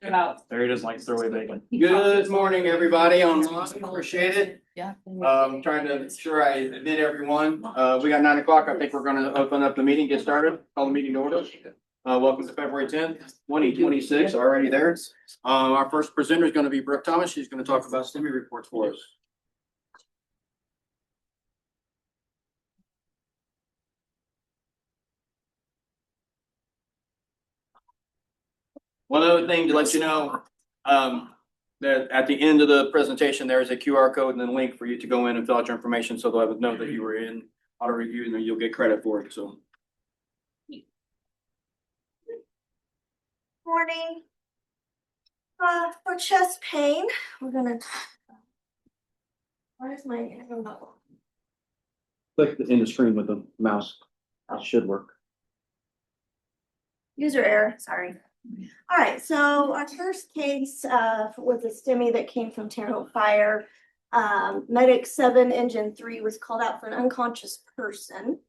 There it is, like throwaway bacon. Good morning, everybody online. Appreciate it. Yeah. Trying to ensure I admit everyone. We got 9 o'clock. I think we're gonna open up the meeting, get started, call the meeting to order. Welcome to February 10th, 2026, already there. Our first presenter is gonna be Brooke Thomas. She's gonna talk about STEMI reports for us. One other thing to let you know, that at the end of the presentation, there is a QR code and then a link for you to go in and fill out your information, so they'll know that you were in auto review and then you'll get credit for it, so. Morning. For chest pain, we're gonna. Where's my? Click in the screen with the mouse. That should work. User error, sorry. All right, so our first case was a STEMI that came from Terre Haute Fire. Medic 7 Engine 3 was called out for an unconscious person.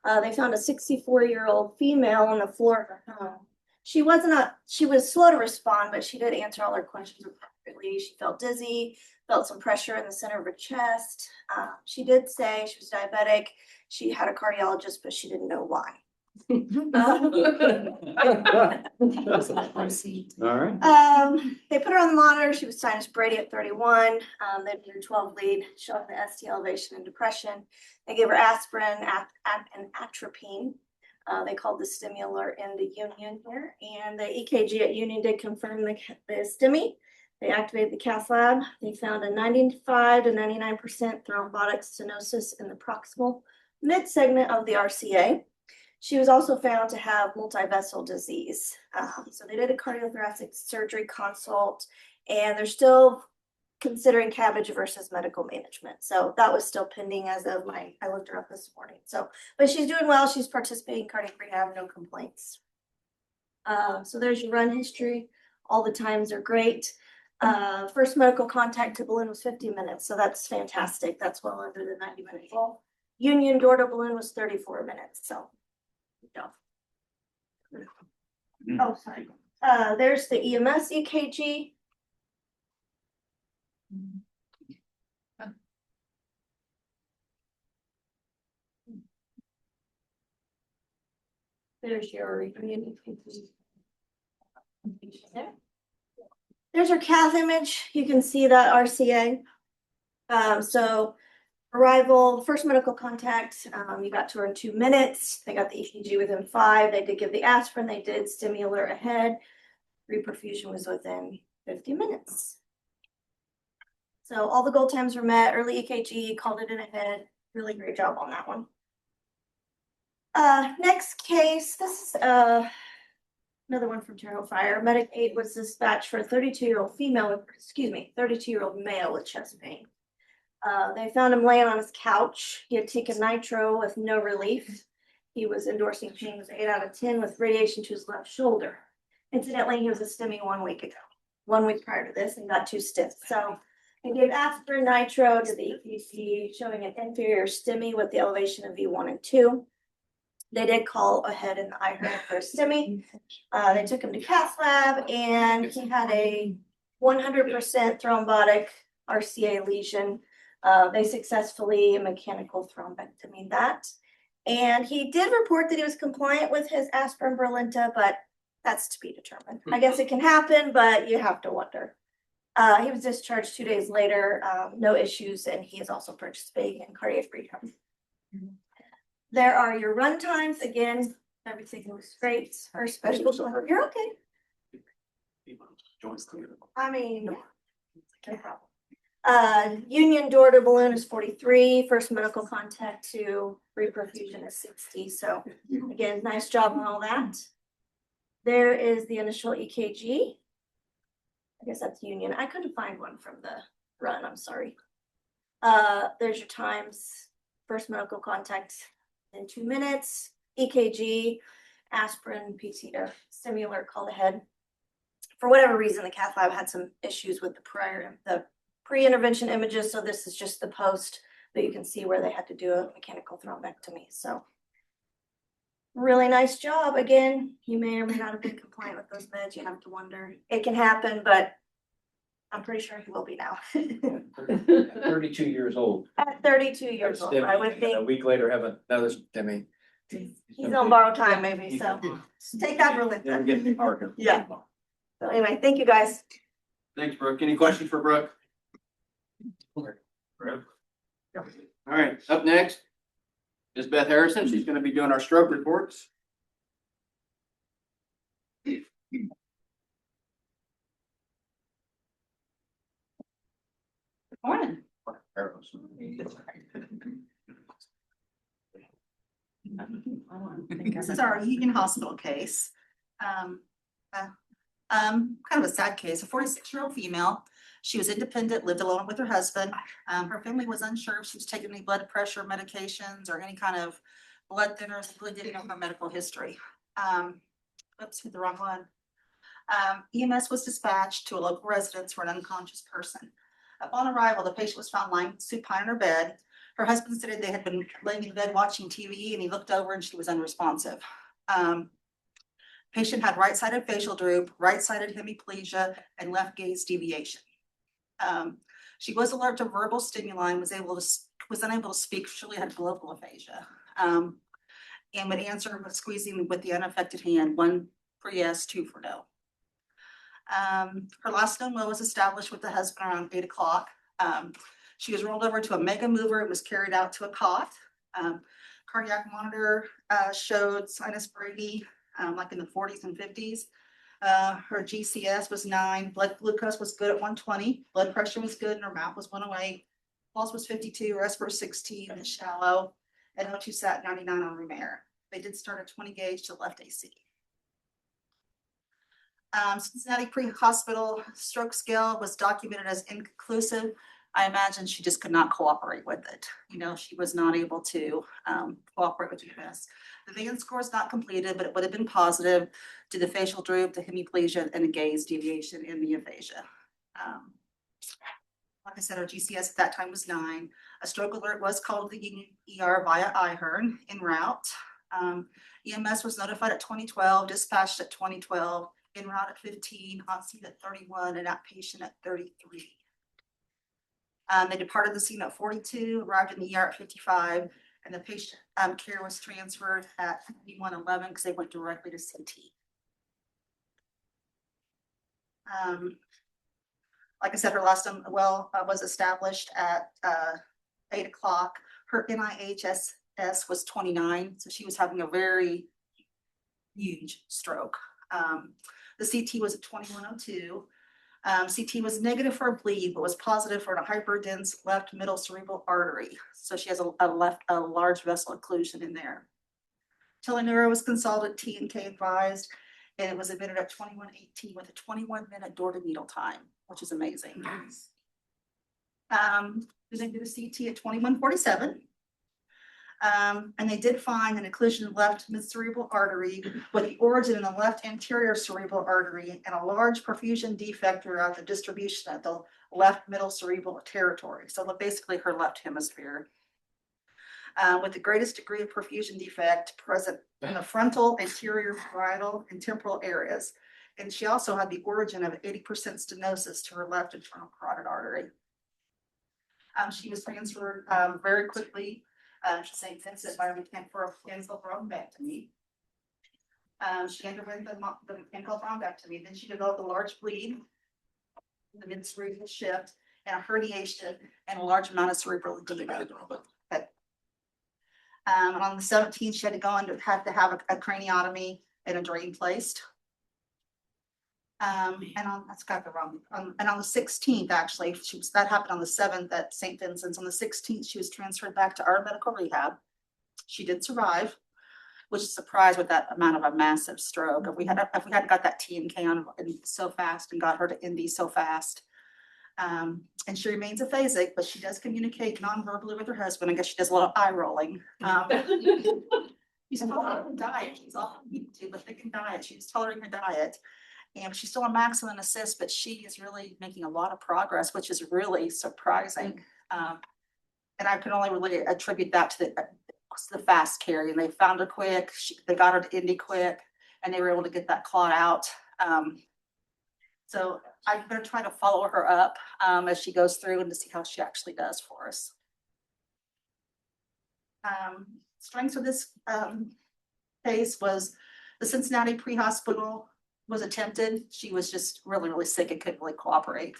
They found a 64-year-old female on the floor of her home. She was slow to respond, but she did answer all her questions appropriately. She felt dizzy, felt some pressure in the center of her chest. She did say she was diabetic. She had a cardiologist, but she didn't know why. All right. They put her on the monitor. She was sinus Brady at 31. They did her 12 lead, showing the ST elevation and depression. They gave her aspirin and atropine. They called the STEMI alert in the Union here, and the EKG at Union did confirm the STEMI. They activated the cath lab. They found a 95 to 99% thrombotic stenosis in the proximal mid segment of the RCA. She was also found to have multivessel disease. So they did a cardiothoracic surgery consult, and they're still considering CABG versus medical management. So that was still pending as of I looked her up this morning. So, but she's doing well. She's participating in cardiac rehab, no complaints. So there's your run history. All the times are great. First medical contact to balloon was 50 minutes. So that's fantastic. That's well under the 90-minute goal. Union door to balloon was 34 minutes. So. Oh, sorry. There's the EMS EKG. There's your Union EKG. There's your cath image. You can see that RCA. So arrival, first medical contact, you got to her in 2 minutes. They got the EKG within 5. They did give the aspirin. They did STEMI alert ahead. Reperfusion was within 50 minutes. So all the goal times were met. Early EKG, called it in ahead. Really great job on that one. Next case, this is another one from Terre Haute Fire. Medic 8 was dispatched for a 32-year-old female, 32-year-old male with chest pain. They found him laying on his couch. He had taken nitro with no relief. He was endorsing pain was 8 out of 10 with radiation to his left shoulder. Incidentally, he was a STEMI 1 week ago, 1 week prior to this, and got 2 stents. So they gave aspirin nitro to the EKG, showing an inferior STEMI with the elevation of V1 and 2. They did call ahead in the IHER for a STEMI. They took him to cath lab, and he had a 100% thrombotic RCA lesion. They successfully mechanical thrombectomy that. And he did report that he was compliant with his aspirin Brilinta, but that's to be determined. I guess it can happen, but you have to wonder. He was discharged 2 days later, no issues, and he is also participating in cardiac rehab. There are your run times. Again, everything was great. Our special, you're okay. I mean, no problem. Union door to balloon is 43. First medical contact to reperfusion is 60. So again, nice job on all that. There is the initial EKG. I guess that's Union. I couldn't find one from the run. I'm sorry. There's your times. First medical contact in 2 minutes. EKG, aspirin, PT, STEMI alert called ahead. For whatever reason, the cath lab had some issues with the pre-intervention images, so this is just the post, but you can see where they had to do a mechanical thrombectomy. So really nice job. Again, he may or may not have been compliant with those meds. You have to wonder. It can happen, but I'm pretty sure he will be now. 32 years old. At 32 years old, I would A think week later, have another Demi. he's on borrowed time maybe, so take that for with Never him. get the Parker. Yeah. So anyway, thank you guys. Thanks, Brooke. Any questions for Brooke? All right, up next is Beth Harrison. She's gonna be doing our stroke reports. Morning. This is our Union Hospital case. Kind of a sad case, a 46-year-old female. She was independent, lived alone with her husband. Her family was unsure if she was taking any blood pressure medications or any kind of blood thinners, really didn't know her medical history. Oops, hit the wrong one. EMS was dispatched to a local residence for an unconscious person. Upon arrival, the patient was found lying supine in her bed. Her husband stated they had been laying in bed watching TV and he looked over and she was unresponsive. Patient had right-sided facial droop, right-sided hemiplegia, and left gaze deviation. She was alert to verbal stimuli and was unable to speak. She really had global aphasia. And would answer with squeezing with the unaffected hand, 1 for yes, 2 for no. Her last known will was established with the husband around 8 o'clock. She was rolled over to a mega mover and was carried out to a cot. Cardiac monitor showed sinus brady, like in the 40s and 50s. Her GCS was 9, blood glucose was good at 120, blood pressure was good, and her mouth was 108. Pulse was 52, respir 16, and shallow, and O2 sat 99 on room air. They did start a 20 gauge to left AC. Cincinnati pre-hospital stroke scale was documented as inconclusive. I imagine she just could not cooperate with it. You know, she was not able to cooperate with EMS. The VAN score is not completed, but it would have been positive to the facial droop, the hemiplegia, and the gaze deviation in the aphasia. Like I said, our GCS at that time was 9. A stroke alert was called to the Union ER via IHERN en route. EMS was notified at 2012, dispatched at 2012, en route at 15, on scene at 31, and outpatient at 33. They departed the scene at 42, arrived in the ER at 55, and the patient care was transferred at 5111 because they went directly to CT. Like I said, her last well was established at 8 o'clock. Her NIHSS was 29, so she was having a very huge stroke. The CT was at 2102. CT was negative for a bleed, but was positive for a hyperdense left middle cerebral artery. So she has a large vessel occlusion in there. Teleneuro was consulted, T&K advised, and it was admitted at 2118 with a 21-minute door to needle time, which is amazing. Then they did a CT at 2147. And they did find an occlusion of left mid-cerebral artery with the origin in the left anterior cerebral artery and a large perfusion defect throughout the distribution of the left middle cerebral territory. So basically her left hemisphere. With the greatest degree of perfusion defect present in the frontal, anterior, parietal, and temporal areas. And she also had the origin of 80% stenosis to her left internal carotid artery. She was transferred very quickly to St. Vincent by for a mechanical thrombectomy. She underwent the mechanical thrombectomy. Then she developed a large bleed, the mid-cerebral shift, and a herniation, and a large amount of cerebral edema. And on the 17th, she had to go and have a craniotomy and a drain placed. That's got the wrong. And on the 16th, actually, that happened on the 7th at St. Vincent's. On the 16th, she was transferred back to our medical rehab. She did survive, which is a surprise with that amount of a massive stroke. If we had got that T&K on so fast and got her to ND so fast. And she remains aphasic, but she does communicate non-verbally with her husband. I guess she does a lot of eye rolling. She's on diet. She's off YouTube, but they can diet. She's tolerating her diet. And she's still on maximum assist, but she is really making a lot of progress, which is really surprising. And I can only really attribute that to was the fast carry, and they found her quick. They got her to Indy quick, and they were able to get that clot out. So I'm gonna try to follow her up as she goes through and to see how she actually does for us. Strengths of this case was the Cincinnati pre-hospital was attempted. She was just really, really sick and couldn't really cooperate.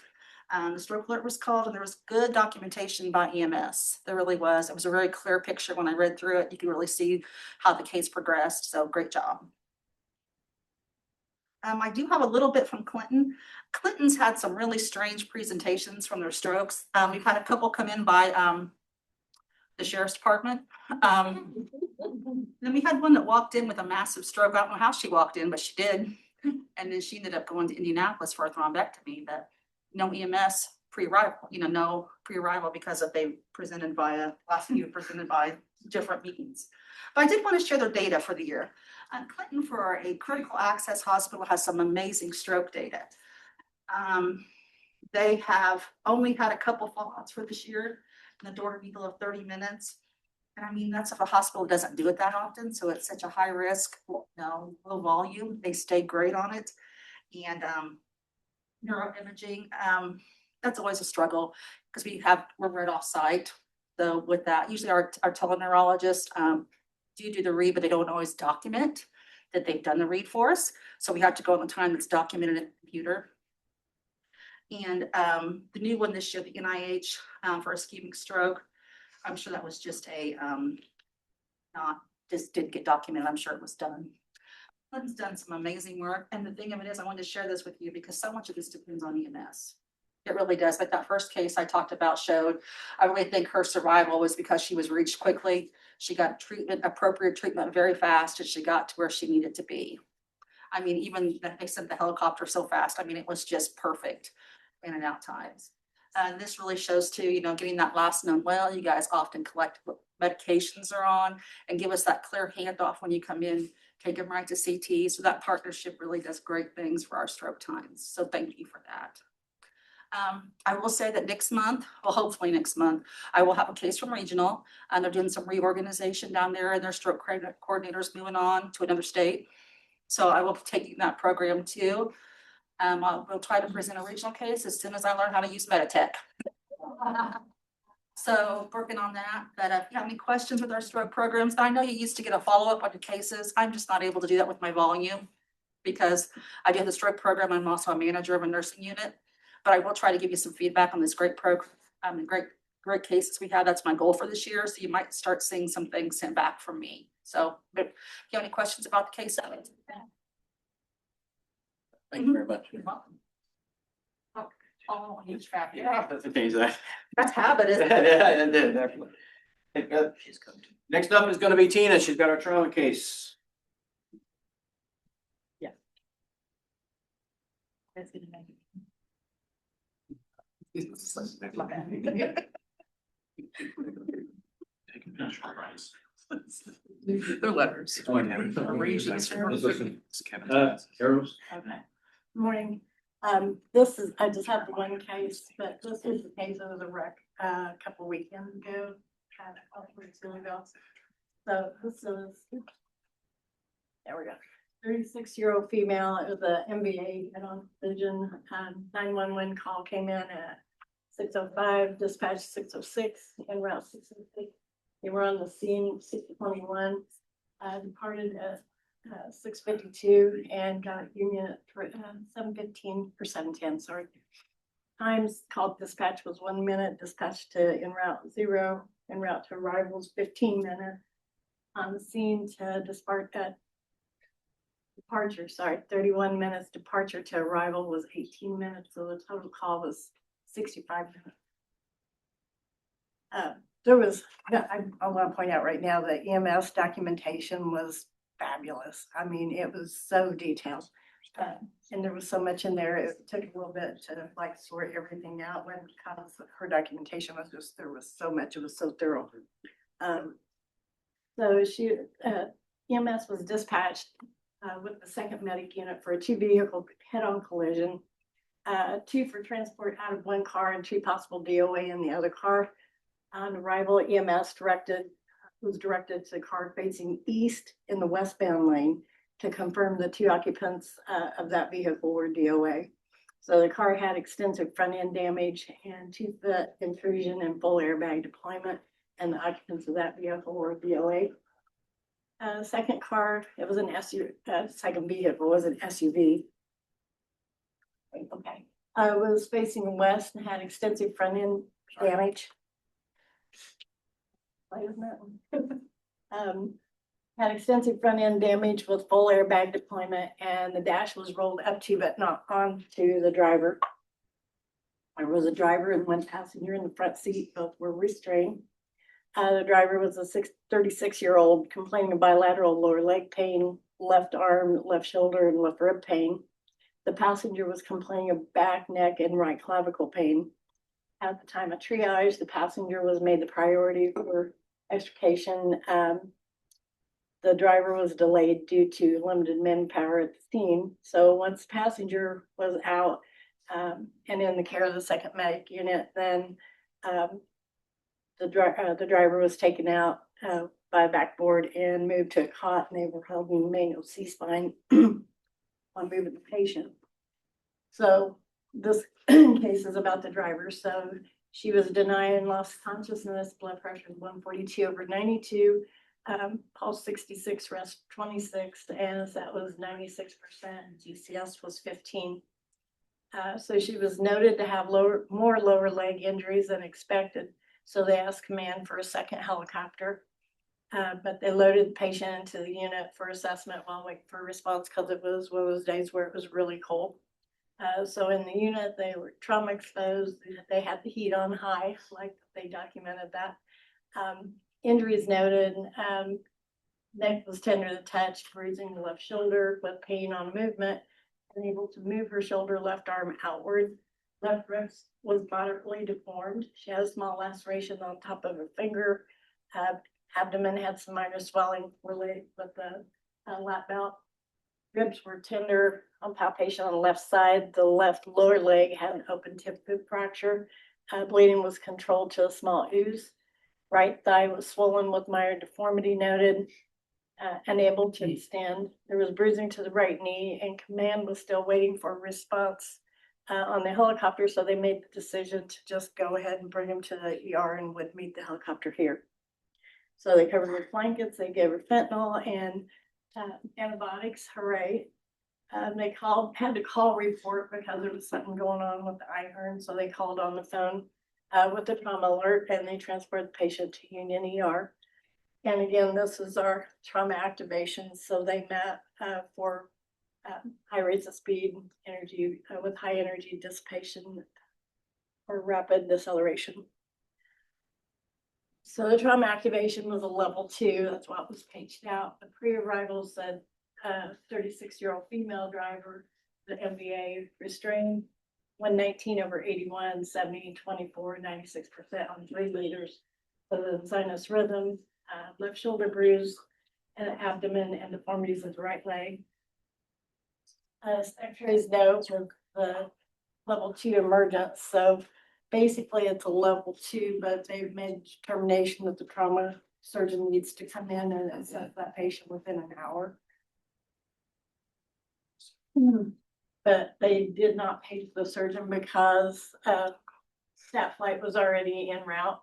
The stroke alert was called, and there was good documentation by EMS. There really was. It was a very clear picture when I read through it. You can really see how the case progressed. So great job. I do have a little bit from Clinton. Clinton's had some really strange presentations from their strokes. We've had a couple come in by the sheriff's department. Then we had one that walked in with a massive stroke. I don't know how she walked in, but she did. And then she ended up going to Indianapolis for a thrombectomy, but no EMS pre-arrival, no pre-arrival because of they presented by different meetings. But I did want to share their data for the year. Clinton, for a critical access hospital, has some amazing stroke data. They have only had a couple fallouts for this year in the door needle of 30 minutes. And I mean, that's if a hospital doesn't do it that often. So it's such a high risk, low volume. They stay great on it. And neuroimaging, that's always a struggle because we're right off site. So with that, usually our teleneurologists do the read, but they don't always document that they've done the read for us. So we have to go on the time that's documented in the computer. And the new one this year, the NIH for ischemic stroke, I'm sure that was just didn't get documented. I'm sure it was done. Clinton's done some amazing work. And the thing of it is, I wanted to share this with you because so much of this depends on EMS. It really does. But that first case I talked about showed, I really think her survival was because she was reached quickly. She got appropriate treatment very fast, and she got to where she needed to be. I mean, even they sent the helicopter so fast. I mean, it was just perfect in and out times. And this really shows too, getting that last known well, you guys often collect what medications are on and give us that clear handoff when you come in, take them right to CT. So that partnership really does great things for our stroke times. So thank you for that. I will say that next month, well, hopefully next month, I will have a case from regional, and they're doing some reorganization down there, and their stroke coordinators moving on to another state. So I will be taking that program too. We'll try to present a regional case as soon as I learn how to use Meditech. So working on that. But if you have any questions with our stroke programs, I know you used to get a follow-up on your cases. I'm just not able to do that with my volume because I do the stroke program. I'm also a manager of a nursing unit, but I will try to give you some feedback on this great program, great cases we had. That's my goal for this year. So you might start seeing some things sent back from me. So if you have any questions about the case, Thank you very much. You're welcome. Oh, huge fat. Yeah, that's a change that. That's habit, isn't it? Yeah, it did, definitely. Next up is gonna be Tina. She's got our trauma case. That's good to know. They're letters. Morning. I just have the one case, but this is the case of the wreck a couple weekends ago, kind of off ago. So this is, there we go. 36-year-old female. It was a MBA head-on collision. 911 call came in at 6:05, dispatch 6:06, en route 6:06. They were on the scene 6:21, departed at 6:52 and got Union at 7:15 or 7:10, sorry. Times called dispatch was 1 minute, dispatch to en route 0, en route to arrivals 15 minutes. On the scene to departure, 31 minutes, departure to arrival was 18 minutes, so the total call was 65 minutes. I want to point out right now that EMS documentation was fabulous. I mean, it was so detailed. And there was so much in there, it took a little bit to sort everything out because her documentation was just, there was so much, it was so thorough. So EMS was dispatched with the second medic unit for a 2-vehicle head-on collision, 2 for transport out of one car and 2 possible DOA in the other car. On arrival, EMS directed was directed to the car facing east in the westbound lane to confirm the two occupants of that vehicle were DOA. So the car had extensive front end damage and 2-foot intrusion and full airbag deployment, and the occupants of that vehicle were DOA. Second car, it was an SUV, second vehicle was an SUV. Okay. Was facing west and had extensive front end damage. Why isn't that one? Had extensive front end damage with full airbag deployment, and the dash was rolled up to but not onto the driver. There was a driver and one passenger in the front seat. Both were restrained. The driver was a 36-year-old complaining of bilateral lower leg pain, left arm, left shoulder, and left rib pain. The passenger was complaining of back, neck, and right clavicle pain. At the time of triage, the passenger was made the priority for extrication. The driver was delayed due to limited manpower at the scene. So once the passenger was out and in the care of the second medic unit, then the driver was taken out by a backboard and moved to a cot, and they were holding manual C-spine on moving the patient. So this case is about the driver. So she was denied and lost consciousness, blood pressure 142/92, pulse 66, rest 26, and that was 96%. GCS was 15. So she was noted to have more lower leg injuries than expected. So they asked command for a second helicopter, but they loaded the patient into the unit for assessment while waiting for a response, because it was one of those days where it was really cold. So in the unit, they were trauma exposed. They had the heat on high, like they documented that. Injuries noted, neck was tender to touch, bruising the left shoulder with pain on movement, unable to move her shoulder, left arm outward. Left wrist was moderately deformed. She had a small laceration on top of her finger. Abdomen had some minor swelling related with the lap belt. Ribs were tender on palpation on the left side. The left lower leg had an open tip boot fracture. Bleeding was controlled to a small ooze. Right thigh was swollen with minor deformity noted. Unable to extend. There was bruising to the right knee, and command was still waiting for a response on the helicopter. So they made the decision to just go ahead and bring him to the ER and would meet the helicopter here. So they covered her with blankets. They gave her fentanyl and antibiotics. Hooray. They had to call report because there was something going on with the iron. So they called on the phone with the trauma alert, and they transported the patient to Union ER. And again, this is our trauma activation. So they met for high rates of speed energy with high energy dissipation or rapid deceleration. So the trauma activation was a level 2. That's what was paged out. The pre-arrival said 36-year-old female driver, the MVA restrained 119/81, 70, 24, 96% on 3 liters. So the sinus rhythm, left shoulder bruise, and abdomen and deformities of the right leg. X-rays note with the level 2 emergence. So basically it's a level 2, but they've made determination that the trauma surgeon needs to come in and assess that patient within an hour. But they did not page the surgeon because that flight was already en route.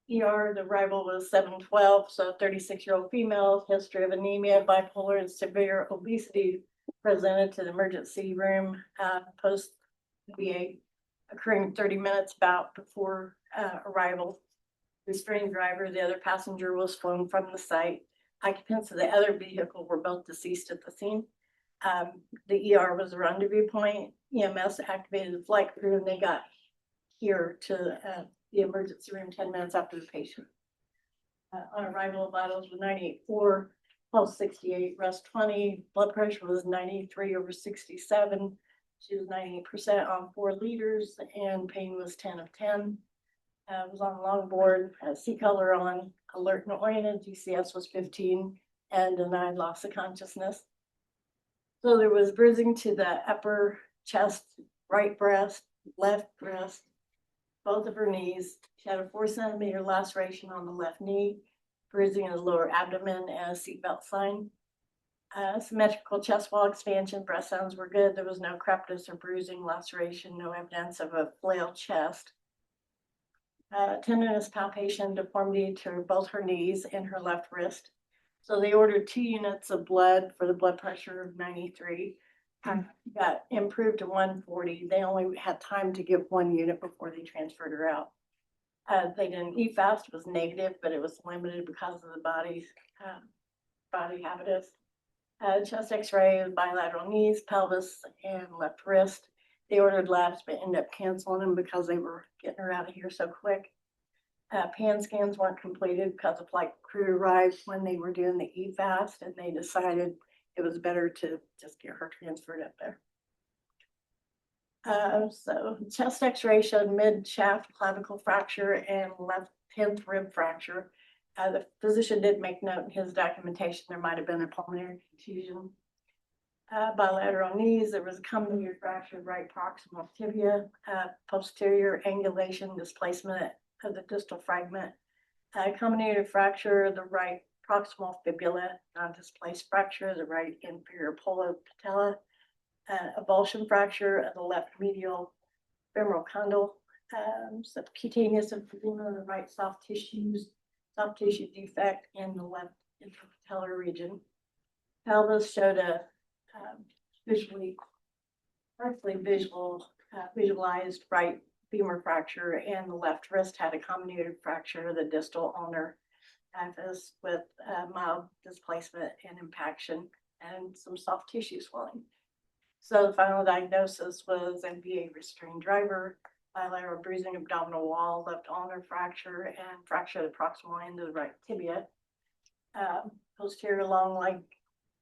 ER, the arrival was 7/12, so 36-year-old female, history of anemia, bipolar, and severe obesity presented to the emergency room post VA, occurring 30 minutes about before arrival. Restrained driver, the other passenger was flown from the site. Occupants of the other vehicle were both deceased at the scene. The ER was a rendezvous point. EMS activated the flight crew, and they got here to the emergency room 10 minutes after the patient. On arrival, vitals were 98.4, pulse 68, rest 20, blood pressure was 93/67. She was 98% on 4 liters, and pain was 10 of 10. Was on longboard, C color on, alert and oriented. GCS was 15, and denied loss of consciousness. So there was bruising to the upper chest, right breast, left breast, both of her knees. She had a 4 centimeter laceration on the left knee, bruising in the lower abdomen, and a seatbelt sign. Symmetrical chest wall expansion, breast sounds were good. There was no crepitus or bruising, laceration, no evidence of a flailed chest. Tendinous palpation, deformity to both her knees and her left wrist. So they ordered 2 units of blood for the blood pressure of 93. Got improved to 140. They only had time to give 1 unit before they transferred her out. They did an EFAST, was negative, but it was limited because of the body habitus. Chest x-ray of bilateral knees, pelvis, and left wrist. They ordered labs, but ended up canceling them because they were getting her out of here so quick. Pan scans weren't completed because the flight crew arrived when they were doing the EFAST, and they decided it was better to just get her transferred up there. So chest x-ray showed mid-shaft clavicle fracture and left 10th rib fracture. The physician did make note in his documentation there might have been a pulmonary contusion. Bilateral knees, there was a comminuted fracture of right proximal tibia, posterior angulation displacement of the distal fragment, comminuted fracture of the right proximal fibula, non-displaced fracture of the right inferior polar patella, avulsion fracture of the left medial femoral condyle, subcutaneous emphysema of the right soft tissue defect in the left interpatellar region. Pelvis showed a visualized right femur fracture, and the left wrist had a comminuted fracture of the distal ulnar epiphysis with mild displacement and impaction and some soft tissue swelling. So the final diagnosis was MVA restrained driver, bilateral bruising, abdominal wall, left ulnar fracture, and fracture of the proximal end of the right tibia. Posterior long leg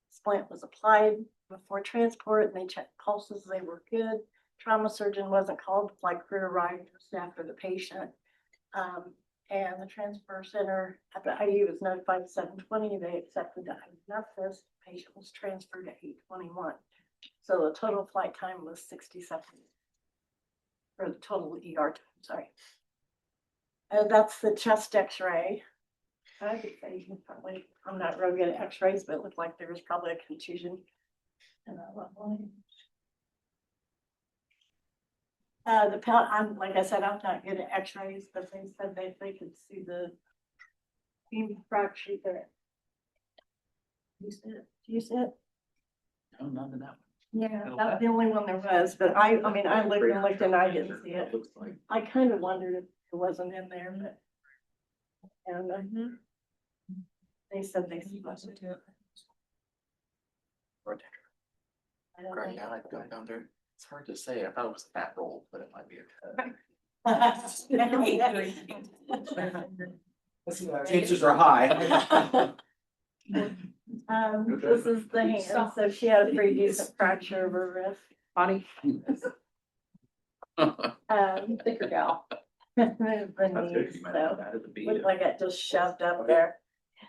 splint was applied before transport, and they checked pulses, they were good. Trauma surgeon wasn't called, flight crew arrived just after the patient. And the transfer center at the IU was notified at 7:20. They accepted the diagnosis. The patient was transferred at 8:21. So the total flight time was 60 seconds. Or the total ER time, sorry. That's the chest x-ray. I could say you can probably, I'm not real good at x-rays, but it looked like there was probably a contusion. And I'm like I said, I'm not good at x-rays, but they said they could see the beam fracture there. You see it? Do you see it? No, none of that. Yeah, that's the only one there was, but I mean, I looked and I didn't see it. I kind of wondered if it wasn't in there, but. And they said they see it too. I don't Right, think- yeah, I'd go down there. It's hard to say. I thought it was a fat roll, but it might be a. Chances are high. This is the hand, so she had a pretty decent fracture of her wrist. Bonnie. Thicker gal. The knees, so looked like it just shoved up there.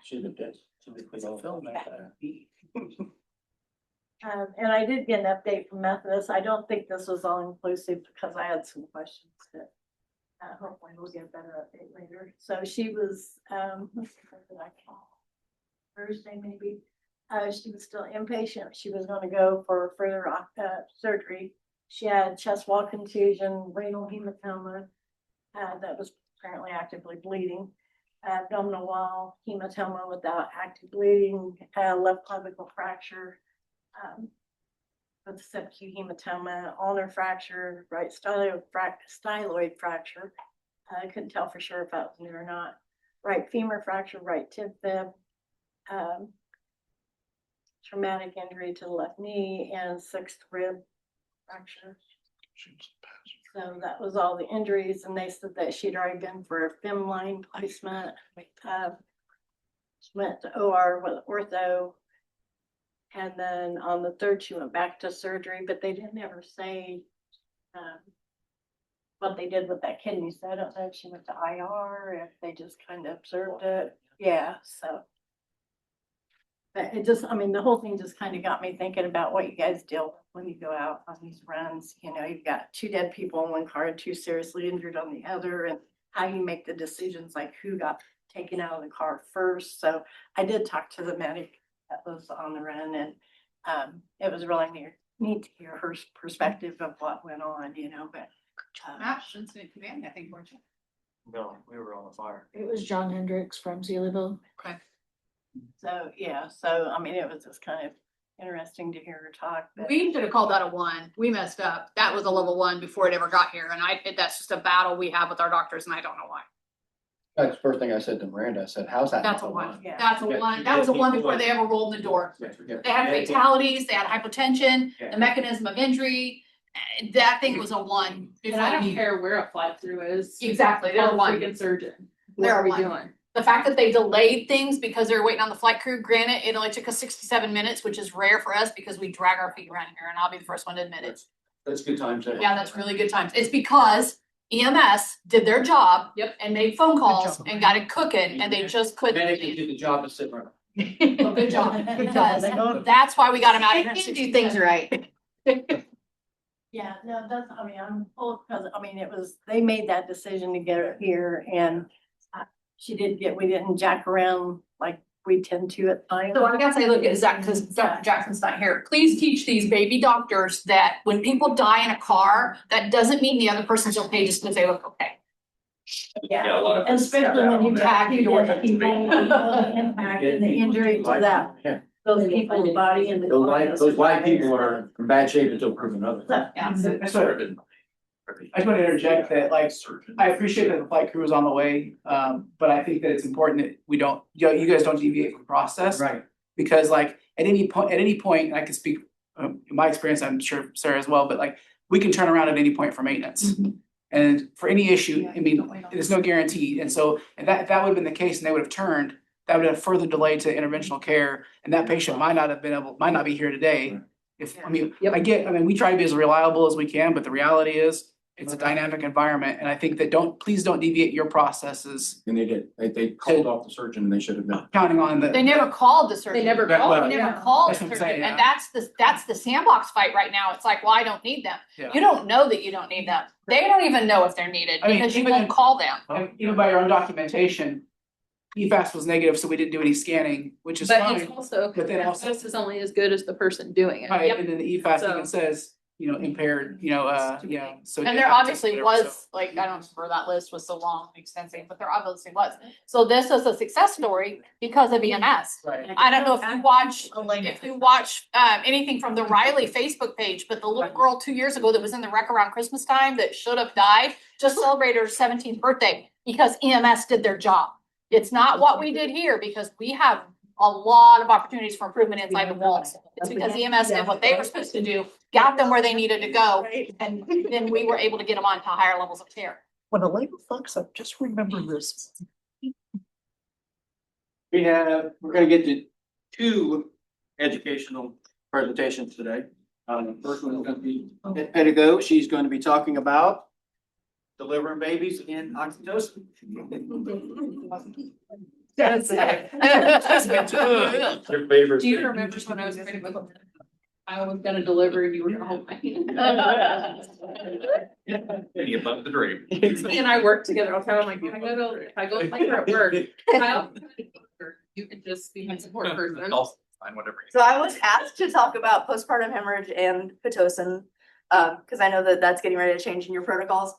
Should have done. And I did get an update from Methodist. I don't think this was all inclusive because I had some questions that hopefully we'll get a better update later. So she was, let's see, what did I call? Thursday maybe. She was still inpatient. She was going to go for further surgery. She had chest wall contusion, renal hematoma that was apparently actively bleeding, abdominal wall hematoma without active bleeding, left clavicle fracture with subacute hematoma, ulnar fracture, right styloid fracture. I couldn't tell for sure if that was new or not. Right femur fracture, right tib fib. Traumatic injury to the left knee, and 6th rib fracture. So that was all the injuries, and they said that she'd already been for a fem line placement. She went to OR with ortho, and then on the 3rd she went back to surgery, but they didn't ever say what they did with that kidney. So I don't know if she went to IR or if they just kind of observed it. Yeah, so. But it just, I mean, the whole thing just kind of got me thinking about what you guys deal with when you go out on these runs. You know, you've got 2 dead people in one car and 2 seriously injured on the other, and how you make the decisions, like who got taken out of the car first. So I did talk to the medic that was on the run, and it was really neat to hear her perspective of what went on, you know, but. Incident command, I think, weren't you? No, we were on the fire. It was John Hendricks from Sealyville. Okay. So, yeah, so I mean, it was just kind of interesting to hear her talk. But We should have called that a 1. We messed up. That was a level 1 before it ever got here. And that's just a battle we have with our doctors and I don't know why. That's the first thing I said to Miranda. I said, how's that? That's a not 1. Yeah. That's a 1. That was a 1 before they ever rolled in the door. They had fatalities, they had hypotension, the mechanism of injury. That thing was a 1. And I don't care where a fly through is. Exactly, they're Call a 1. freaking surgeon. They're What are we one. doing? The fact that they delayed things because they were waiting on the flight crew, granted, it only took us 67 minutes, which is rare for us because we drag our feet around here and I'll be the first one to admit it. That's good times. Yeah, that's really good times. It's because EMS did their job. Yep. And made phone calls and got it cooking and they just couldn't. Medic can do the job of sitting around. Well, good job, because that's why we got them out of here. in 60 things right. yeah, no, that's, I mean, I'm full because, I mean, they made that decision to get her here, and we didn't jack around like we tend to at times. So I guess I look at Zach, because Dr. Jackson's not here. Please teach these baby doctors that when people die in a car, that doesn't mean the other person's okay just because they look okay. Yeah, and especially when you tag your people, the impact and the injury to that, Yeah. those people's body and. Those white people are in bad shape until proven otherwise. Yeah. I just want to interject that, like, I appreciate that the flight crew is on the way, but I think that it's important that we don't, you guys don't deviate from process. Right. Because like, at any point, and I can speak, in my experience, I'm sure Sarah as well, but like, we can turn around at any point for maintenance. And for any issue, I mean, there's no guarantee, and so, if that would have been the case and they would have turned, that would have further delayed to interventional care, and that patient might not be here today. If, I mean, we try to be as reliable as we can, but the reality is, it's a dynamic environment, and I think that please don't deviate your processes, And they did. They called off the surgeon and they should have been. counting on the. They never called the surgeon. They never That- called. well, They Yeah. never called the That's what I'm surgeon, saying, and yeah. that's the sandbox fight right now. It's like, well, I don't need them. Yeah. You don't know that you don't need them. They don't even know if they're needed I mean, because you even won't in- call them. And even by your own documentation, EFAS was negative, so we didn't do any scanning, which is But it's fine. also, But then also- this is only as good as the person doing it. Right, Yep. and then the EFAS So- even says, impaired, so. And there obviously was, like, I don't remember, that list was so long, extensive, but there obviously was. So this is a success story because of EMS. Right. I don't know if you watch anything from the Riley Facebook page, but the little girl 2 years ago that was in the wreck around Christmas time that should have died, just celebrated her 17th birthday because EMS did their job. It's not what we did here because we have a lot of opportunities for improvement inside the walls. It's because EMS did what they were supposed to do, got them where they needed to go, and then we were able to get them on to higher levels of care. When a labor fucks up, just remember this. We're gonna get to 2 educational presentations today. First one is gonna be Pedigo. She's going to be talking about delivering babies in oxytocin. That's Your favorite. Do you remember when I was gonna deliver and you were gonna hold my hand? Any above the dream. He and I worked together. I'm like, if I go like her at work, Kyle, you can just be my support person. Fine, whatever. So I was asked to talk about postpartum hemorrhage and Pitocin, because I know that that's getting ready to change in your protocols.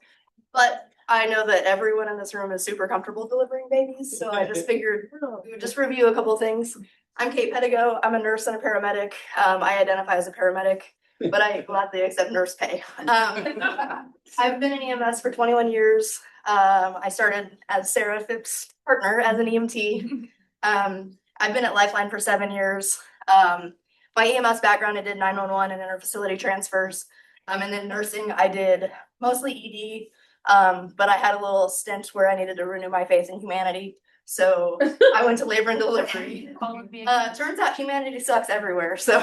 But I know that everyone in this room is super comfortable delivering babies, so I just figured we would just review a couple of things. I'm Kate Pedigo. I'm a nurse and a paramedic. I identify as a paramedic, but I gladly accept nurse pay. I've been in EMS for 21 years. I started as Sarah Phipps' partner as an EMT. I've been at Lifeline for 7 years. My EMS background, I did 911 and interfacility transfers. And then nursing, I did mostly ED, but I had a little stint where I needed to renew my faith in humanity. So I went to labor and delivery. Turns out humanity sucks everywhere, so.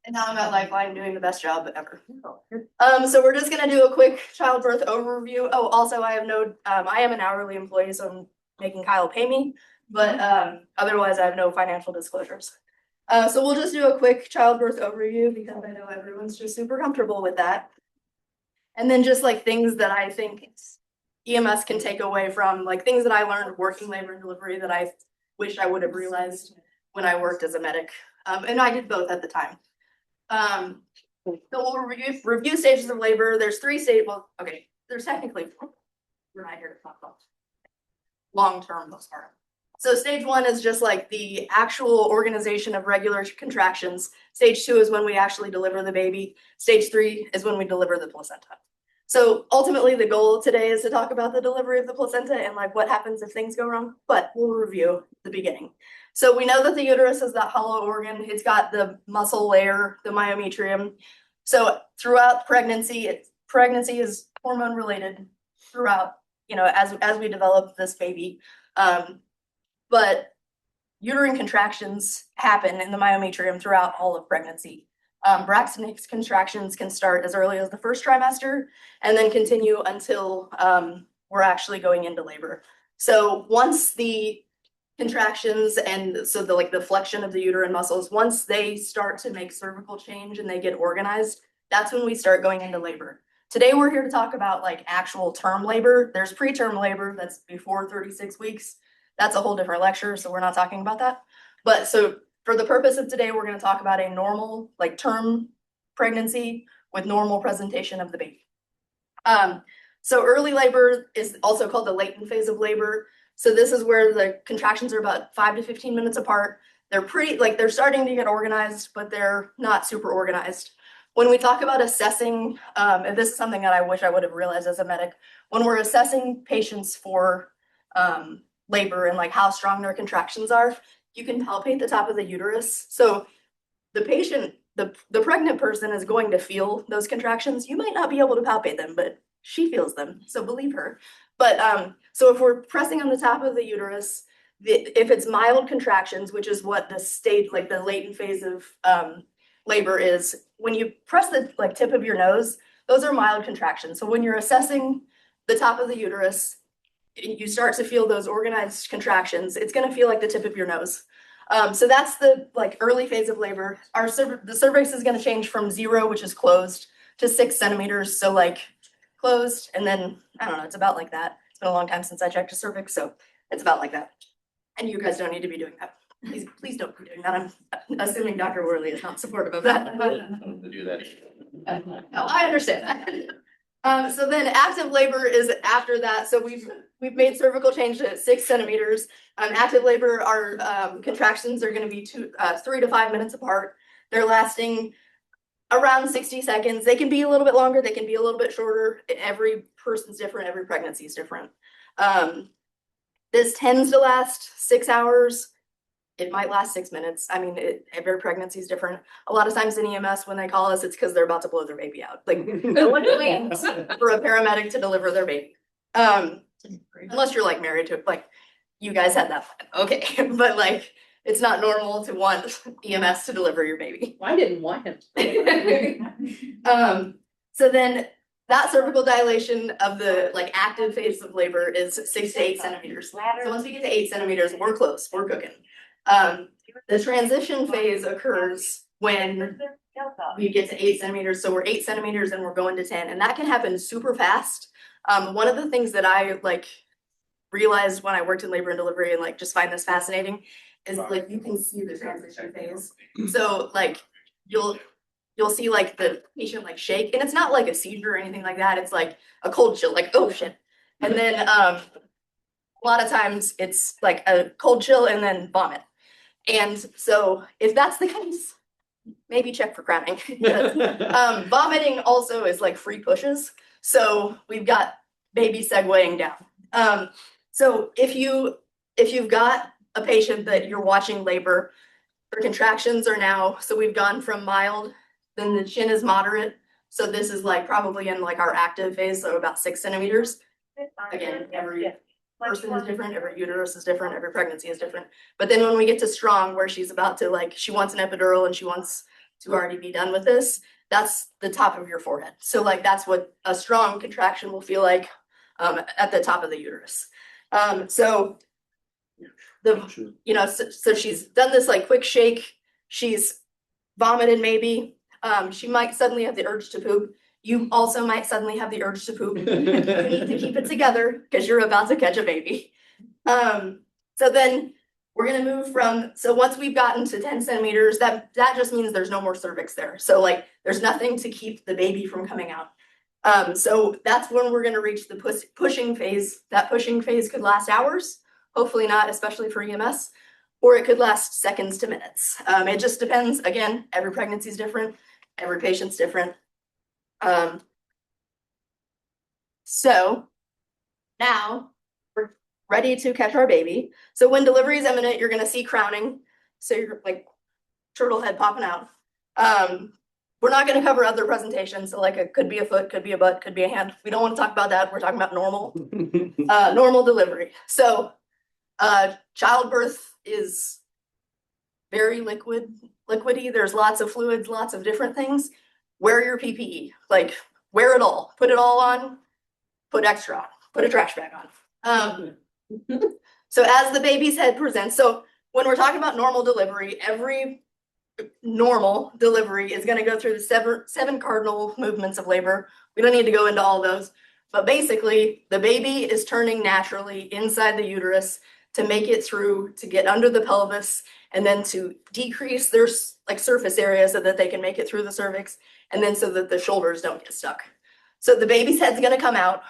And now I'm at Lifeline doing the best job ever. So we're just gonna do a quick childbirth overview. Oh, also I am an hourly employee, so I'm making Kyle pay me. but otherwise I have no financial disclosures. So we'll just do a quick childbirth overview because I know everyone's just super comfortable with that. And then just like things that I think EMS can take away from, like things that I learned working labor and delivery that I wish I would have realized when I worked as a medic. And I did both at the time. So we'll review stages of labor. There's 3 stages. Well, okay, there's technically 4. We're not here to talk about long-term postpartum. So stage 1 is just like the actual organization of regular contractions. Stage 2 is when we actually deliver the baby. Stage 3 is when we deliver the placenta. So ultimately the goal today is to talk about the delivery of the placenta and like what happens if things go wrong, but we'll review the beginning. So we know that the uterus is that hollow organ. It's got the muscle layer, the myometrium. So throughout pregnancy is hormone related throughout, you know, as we develop this baby. But uterine contractions happen in the myometrium throughout all of pregnancy. Braxton contractions can start as early as the first trimester and then continue until we're actually going into labor. So once the contractions and so the flexion of the uterine muscles, once they start to make cervical change and they get organized, that's when we start going into labor. Today we're here to talk about like actual term labor. There's preterm labor that's before 36 weeks. That's a whole different lecture, so we're not talking about that. But so for the purpose of today, we're going to talk about a normal like term pregnancy with normal presentation of the baby. So early labor is also called the latent phase of labor. So this is where the contractions are about 5 to 15 minutes apart. They're pretty, like they're starting to get organized, but they're not super organized. When we talk about assessing, and this is something that I wish I would have realized as a medic, when we're assessing patients for labor and like how strong their contractions are, you can palpate the top of the uterus. So the patient, the pregnant person is going to feel those contractions. You might not be able to palpate them, but she feels them, so believe her. But so if we're pressing on the top of the uterus, if it's mild contractions, which is what the stage, like the latent phase of labor is, when you press the like tip of your nose, those are mild contractions. So when you're assessing the top of the uterus, you start to feel those organized contractions, it's going to feel like the tip of your nose. So that's the like early phase of labor. The cervix is going to change from 0, which is closed, to 6 centimeters. So like closed, and then I don't know, it's about like that. It's been a long time since I checked a cervix, so it's about like that. And you guys don't need to be doing that. Please don't be doing that. I'm assuming Dr. Worley is not supportive of that. To do that. No, I understand that. So then active labor is after that. So we've made cervical change to 6 centimeters. Active labor, our contractions are going to be 3 to 5 minutes apart. They're lasting around 60 seconds. They can be a little bit longer. They can be a little bit shorter. Every person's different. Every pregnancy is different. This tends to last 6 hours. It might last 6 minutes. I mean, every pregnancy is different. A lot of times in EMS, when they call us, it's because they're about to blow their baby out. Like, no one waits for a paramedic to deliver their baby. Unless you're like married to, like, you guys had that plan. Okay. But like, it's not normal to want EMS to deliver your baby. I didn't want him to. So then that cervical dilation of the like active phase of labor is 6 to 8 centimeters. So once we get to 8 centimeters, we're close, we're cooking. The transition phase occurs when we get to 8 centimeters. So we're 8 centimeters and we're going to 10, and that can happen super fast. One of the things that I like realized when I worked in labor and delivery and like just find this fascinating is like you can see the transition phase. So like you'll see like the patient like shake, and it's not like a seizure or anything like that. It's like a cold chill, like, oh shit. And then a lot of times it's like a cold chill and then vomit. And so if that's the case, maybe check for crowding. Vomiting also is like free pushes. So we've got baby segueing down. So if you've got a patient that you're watching labor, their contractions are now, so we've gone from mild, then the chin is moderate. So this is like probably in like our active phase, so about 6 centimeters. Again, every person is different, every uterus is different, every pregnancy is different. But then when we get to strong, where she's about to like, she wants an epidural and she wants to already be done with this, that's the top of your forehead. So like that's what a strong contraction will feel like at the top of the uterus. So So she's done this like quick shake, she's vomited maybe, she might suddenly have the urge to poop. You also might suddenly have the urge to poop. You need to keep it together because you're about to catch a baby. So then we're gonna move so once we've gotten to 10 centimeters, that just means there's no more cervix there. So like, there's nothing to keep the baby from coming out. So that's when we're gonna reach the pushing phase. That pushing phase could last hours, hopefully not, especially for EMS, or it could last seconds to minutes. It just depends. Again, every pregnancy is different, every patient's different. So now we're ready to catch our baby. So when delivery is imminent, you're gonna see crowning. So you're like turtle head popping out. We're not gonna cover other presentations. So like it could be a foot, could be a butt, could be a hand. We don't want to talk about that. We're talking about normal, normal delivery. So childbirth is very liquidy. There's lots of fluids, lots of different things. Wear your PPE, like wear it all, put it all on, put extra on, put a trash bag on. So as the baby's head presents, so when we're talking about normal delivery, every normal delivery is going to go through the seven cardinal movements of labor. We don't need to go into all those, but basically the baby is turning naturally inside the uterus to make it through, to get under the pelvis, and then to decrease their like surface area so that they can make it through the cervix, and then so that the shoulders don't get stuck. So the baby's head's going to come out.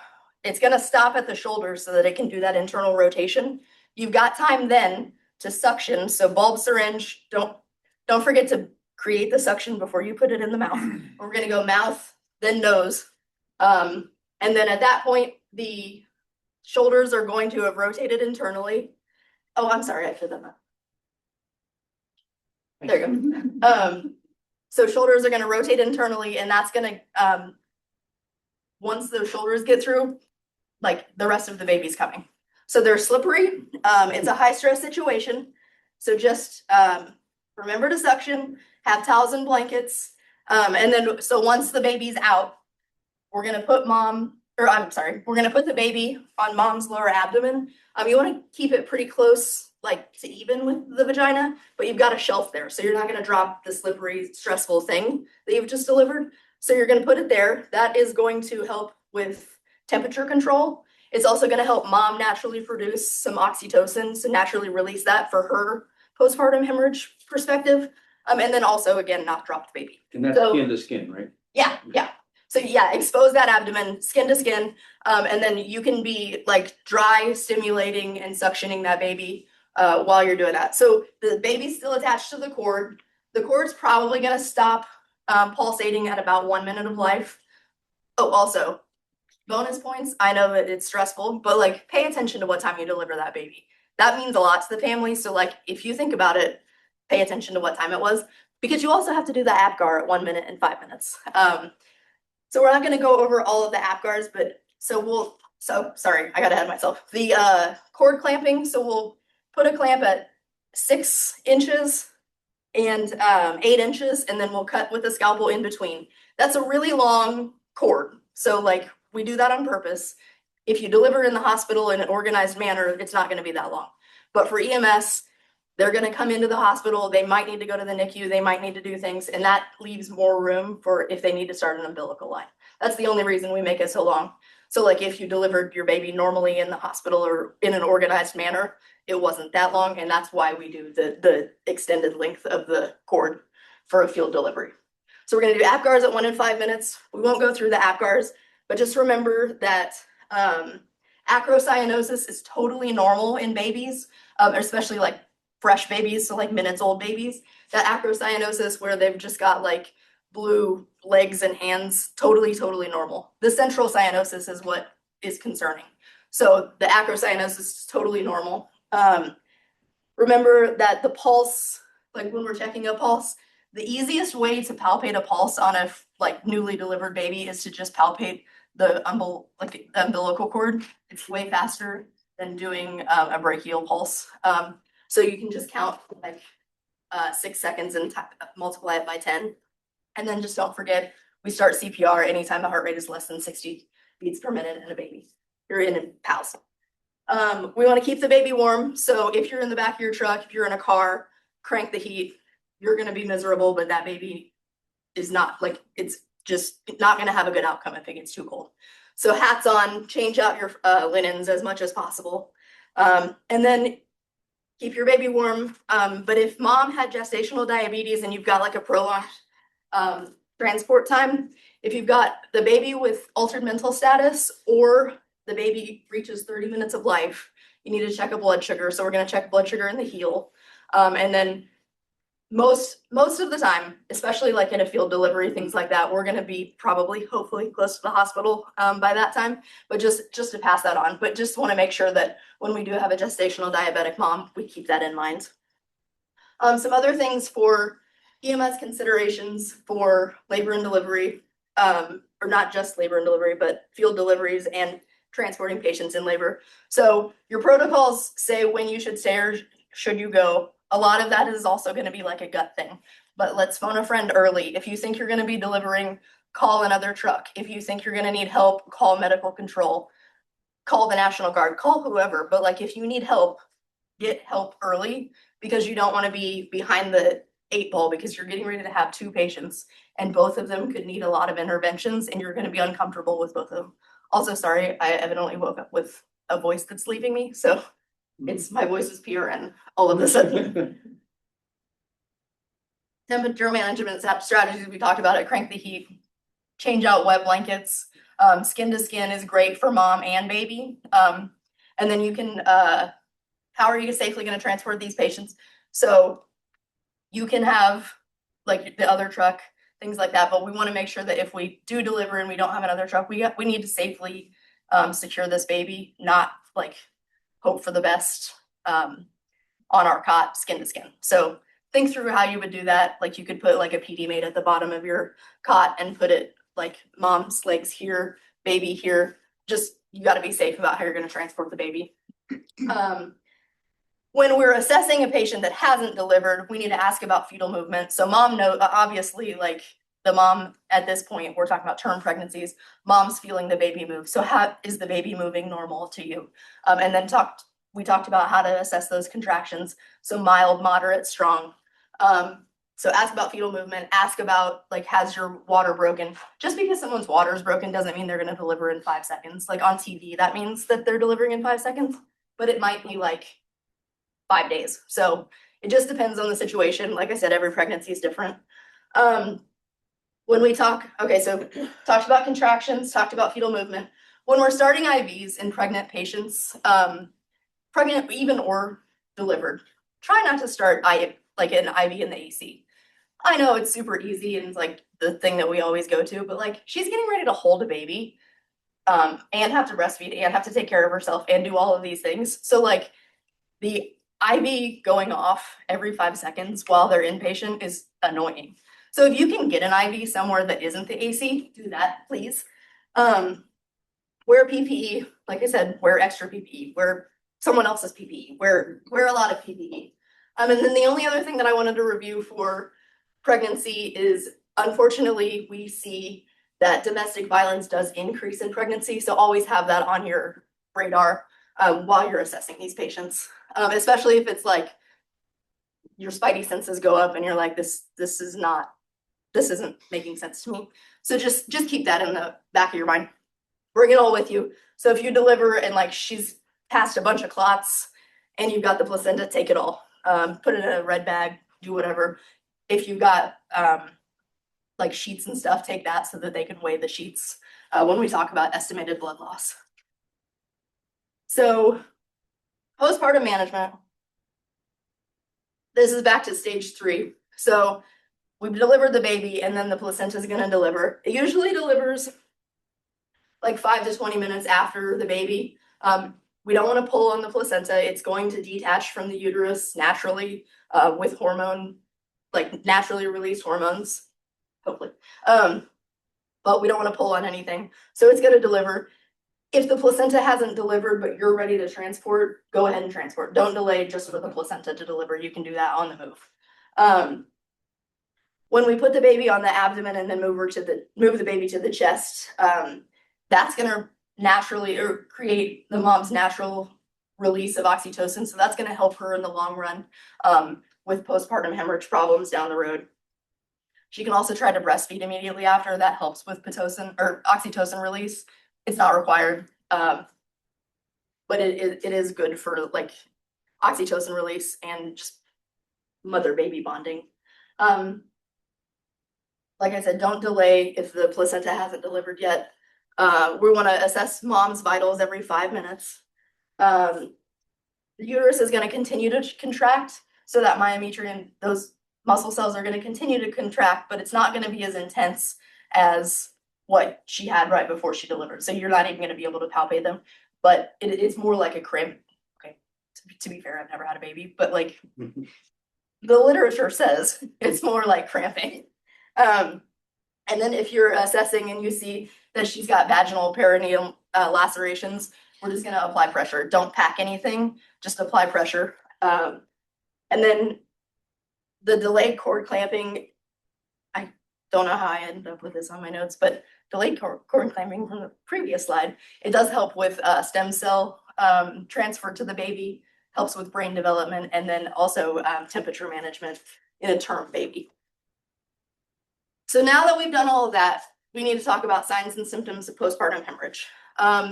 It's going to stop at the shoulders so that it can do that internal rotation. You've got time then to suction. So bulb syringe, don't forget to create the suction before you put it in the mouth. We're going to go mouth, then nose. And then at that point, the shoulders are going to have rotated internally. Oh, I'm sorry, I should have done that. There you go. So shoulders are going to rotate internally, and that's going to, once those shoulders get through, like the rest of the baby's coming. So they're slippery. It's a high stress situation. So just remember to suction, have towels and blankets. And then, so once the baby's out, we're going to put we're going to put the baby on mom's lower abdomen. You want to keep it pretty close, like to even with the vagina, but you've got a shelf there. So you're not going to drop the slippery, stressful thing that you've just delivered. So you're going to put it there. That is going to help with temperature control. It's also going to help mom naturally produce some oxytocin, so naturally release that for her postpartum hemorrhage perspective. And then also, again, not drop the baby. And that's skin to skin, right? Yeah. So yeah, expose that abdomen, skin to skin, and then you can be like dry stimulating and suctioning that baby while you're doing that. So the baby's still attached to the cord. The cord's probably going to stop pulsating at about 1 minute of life. Oh, also, bonus points. I know that it's stressful, but like pay attention to what time you deliver that baby. That means a lot to the family. So like if you think about it, pay attention to what time it was, because you also have to do the APGAR at 1 minute and 5 minutes. So we're not going to go over all of the APGARs, but sorry, I got ahead of myself. The cord clamping, so we'll put a clamp at 6 inches and 8 inches, and then we'll cut with a scalpel in between. That's a really long cord. So like we do that on purpose. If you deliver in the hospital in an organized manner, it's not going to be that long. But for EMS, they're going to come into the hospital. They might need to go to the NICU. They might need to do things. And that leaves more room for if they need to start an umbilical line. That's the only reason we make it so long. So like if you delivered your baby normally in the hospital or in an organized manner, it wasn't that long. And that's why we do the extended length of the cord for a field delivery. So we're going to do APGARs at 1 and 5 minutes. We won't go through the APGARs, but just remember that acrocyanosis is totally normal in babies, especially like fresh babies, so like minutes old babies. That acrocyanosis where they've just got like blue legs and hands, totally normal. The central cyanosis is what is concerning. So the acrocyanosis is totally normal. Remember that the pulse, like when we're checking a pulse, the easiest way to palpate a pulse on a like newly delivered baby is to just palpate the umbilical cord. It's way faster than doing a brachial pulse. So you can just count like 6 seconds and multiply it by 10. And then just don't forget, we start CPR anytime the heart rate is less than 60 beats per minute in a baby. You're in a PALS. We wanna keep the baby warm, so if you're in the back of your truck, if you're in a car, crank the heat, you're gonna be miserable, but that baby is not, like, it's just not gonna have a good outcome if it gets too cold. So hats on, change out your linens as much as possible. And then keep your baby warm. But if mom had gestational diabetes and you've got like a prolonged transport time, if you've got the baby with altered mental status or the baby reaches 30 minutes of life, you need to check a blood sugar. So we're gonna check blood sugar in the heel. And then most of the time, especially like in a field delivery, things like that, we're gonna be probably, hopefully, close to the hospital by that time. But just to pass that on, but just want to make sure that when we do have a gestational diabetic mom, we keep that in mind. Some other things for EMS considerations for labor and delivery, or not just labor and delivery, but field deliveries and transporting patients in labor. So your protocols say when you should stay or should you go. A lot of that is also going to be like a gut thing, but let's phone a friend early. If you think you're going to be delivering, call another truck. If you think you're going to need help, call medical control, call the National Guard, call whoever. But like, if you need help, get help early, because you don't want to be behind the 8 ball because you're getting ready to have 2 patients and both of them could need a lot of interventions and you're going to be uncomfortable with both of them. Also, sorry, I evidently woke up with a voice that's leaving me, so it's my voice is PRN all of a sudden. Temperature management strategies, we talked about it, crank the heat, change out wet blankets. Skin to skin is great for mom and baby. And then you can, how are you safely going to transport these patients? So you can have like the other truck, things like that, but we want to make sure that if we do deliver and we don't have another truck, we need to safely secure this baby, not like hope for the best on our cot, skin to skin. So think through how you would do that. Like you could put like a PD mate at the bottom of your cot and put it like mom's legs here, baby here. Just, you got to be safe about how you're going to transport the baby. When we're assessing a patient that hasn't delivered, we need to ask about fetal movement. So mom knows, obviously, like the mom at this point, we're talking about term pregnancies, mom's feeling the baby move. So how is the baby moving normal to you? And then we talked about how to assess those contractions. So mild, moderate, strong. So ask about fetal movement, ask about like, has your water broken? Just because someone's water is broken doesn't mean they're gonna deliver in 5 seconds. Like on TV, that means that they're delivering in 5 seconds, but it might be like 5 days. So it just depends on the situation. Like I said, every pregnancy is different. When we talk, okay, so talked about contractions, talked about fetal movement. When we're starting IVs in pregnant patients, pregnant even or delivered, try not to start like an IV in the AC. I know it's super easy and it's like the thing that we always go to, but like she's getting ready to hold a baby and have to breastfeed and have to take care of herself and do all of these things. So like the IV going off every 5 seconds while they're inpatient is annoying. So if you can get an IV somewhere that isn't the AC, do that, please. Wear PPE, like I said, wear extra PPE, wear someone else's PPE, wear a lot of PPE. And then the only other thing that I wanted to review for pregnancy is, unfortunately, we see that domestic violence does increase in pregnancy. So always have that on your radar while you're assessing these patients, especially if it's like your spidey senses go up and you're like, this isn't making sense to me. So just keep that in the back of your mind. Bring it all with you. So if you deliver and like she's passed a bunch of clots and you've got the placenta, take it all. Put it in a red bag, do whatever. If you've got like sheets and stuff, take that so that they can weigh the sheets when we talk about estimated blood loss. So postpartum management. This is back to stage 3. So we've delivered the baby and then the placenta is going to deliver. It usually delivers like 5 to 20 minutes after the baby. We don't want to pull on the placenta. It's going to detach from the uterus naturally with hormone, like naturally released hormones, hopefully. But we don't want to pull on anything. So it's going to deliver. If the placenta hasn't delivered, but you're ready to transport, go ahead and transport. Don't delay just for the placenta to deliver. You can do that on the move. When we put the baby on the abdomen and then move the baby to the chest, that's going to naturally create the mom's natural release of oxytocin, so that's gonna help her in the long run with postpartum hemorrhage problems down the road. She can also try to breastfeed immediately after. That helps with pitocin or oxytocin release. It's not required, but it is good for like oxytocin release and just mother-baby bonding. Like I said, don't delay if the placenta hasn't delivered yet. We want to assess mom's vitals every 5 minutes. The uterus is going to continue to contract, so that myometrium, those muscle cells are going to continue to contract, but it's not going to be as intense as what she had right before she delivered. So you're not even going to be able to palpate them, but it's more like a cramp. Okay, to be fair, I've never had a baby, but like the literature says it's more like cramping. And then if you're assessing and you see that she's got vaginal perineal lacerations, we're just gonna apply pressure. Don't pack anything, just apply pressure. And then the delayed cord clamping, I don't know how I ended up with this on my notes, but delayed cord clamping from the previous slide, it does help with stem cell transfer to the baby, helps with brain development, and then also temperature management in a term baby. So now that we've done all of that, we need to talk about signs and symptoms of postpartum hemorrhage.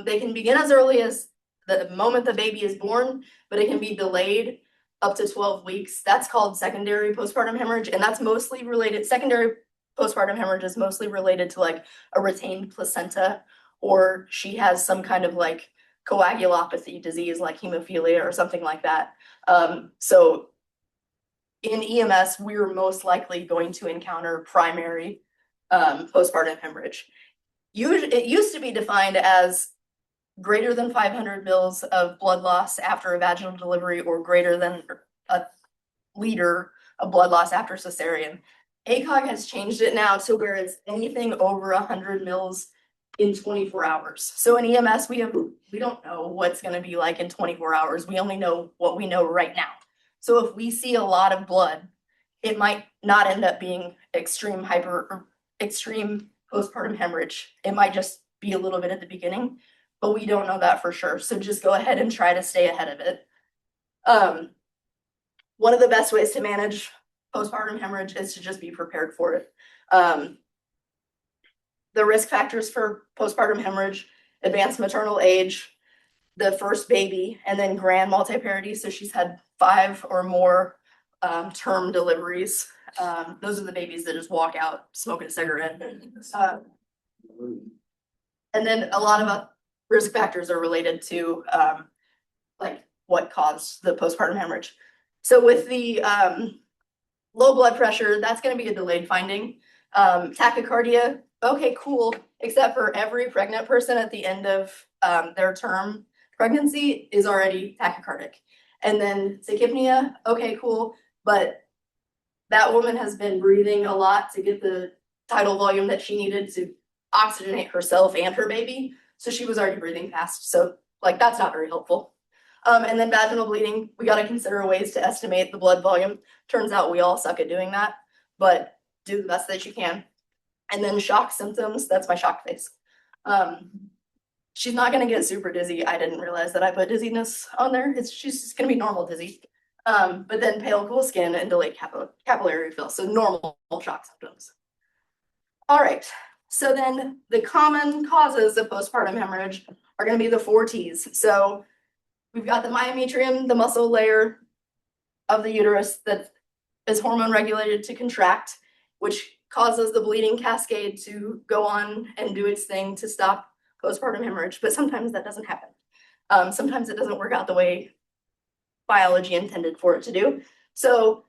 They can begin as early as the moment the baby is born, but it can be delayed up to 12 weeks. That's called secondary postpartum hemorrhage, and that's mostly related, secondary postpartum hemorrhage is mostly related to like a retained placenta, or she has some kind of like coagulopathy disease like hemophilia or something like that. So in EMS, we're most likely going to encounter primary postpartum hemorrhage. It used to be defined as greater than 500 mils of blood loss after a vaginal delivery or greater than a liter of blood loss after cesarean. ACOG has changed it now to where it's anything over 100 mils in 24 hours. So in EMS, we don't know what's going to be like in 24 hours. We only know what we know right now. So if we see a lot of blood, it might not end up being extreme postpartum hemorrhage. It might just be a little bit at the beginning, but we don't know that for sure. So just go ahead and try to stay ahead of it. One of the best ways to manage postpartum hemorrhage is to just be prepared for it. The risk factors for postpartum hemorrhage: advanced maternal age, the first baby, and then grand multiparity. So she's had 5 or more term deliveries. Those are the babies that just walk out smoking a cigarette. And then a lot of risk factors are related to like what caused the postpartum hemorrhage. So with the low blood pressure, that's going to be a delayed finding. Tachycardia, okay, cool, except for every pregnant person at the end of their term pregnancy is already tachycardic. And then tachypnea, okay, cool, but that woman has been breathing a lot to get the tidal volume that she needed to oxygenate herself and her baby. So she was already breathing fast. So like that's not very helpful. And then vaginal bleeding, we got to consider ways to estimate the blood volume. Turns out we all suck at doing that, but do the best that you can. And then shock symptoms, that's my shock face. She's not going to get super dizzy. I didn't realize that I put dizziness on there. She's just going to be normal dizzy. But then pale, cool skin and delayed capillary refill. So normal shock symptoms. All right. So then the common causes of postpartum hemorrhage are going to be the 4 T's. So we've got the myometrium, the muscle layer of the uterus that is hormone regulated to contract, which causes the bleeding cascade to go on and do its thing to stop postpartum hemorrhage. But sometimes that doesn't happen. Sometimes it doesn't work out the way biology intended for it to do. So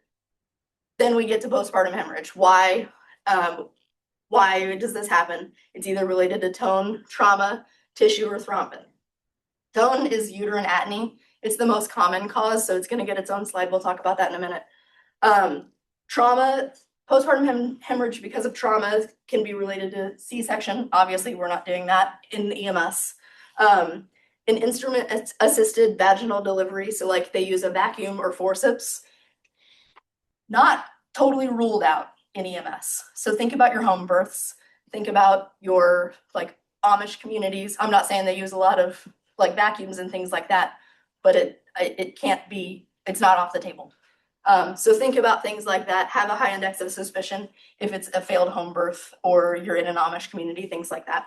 then we get to postpartum hemorrhage. Why does this happen? It's either related to tone, trauma, tissue, or thrombin. Tone is uterine atony. It's the most common cause, so it's going to get its own slide. We'll talk about that in a minute. Trauma, postpartum hemorrhage because of trauma can be related to C-section. Obviously, we're not doing that in the EMS. An instrument-assisted vaginal delivery, so like they use a vacuum or forceps, not totally ruled out in EMS. So think about your home births. Think about your like Amish communities. I'm not saying they use a lot of like vacuums and things like that, but it can't be, it's not off the table. So think about things like that. Have a high index of suspicion if it's a failed home birth or you're in an Amish community, things like that.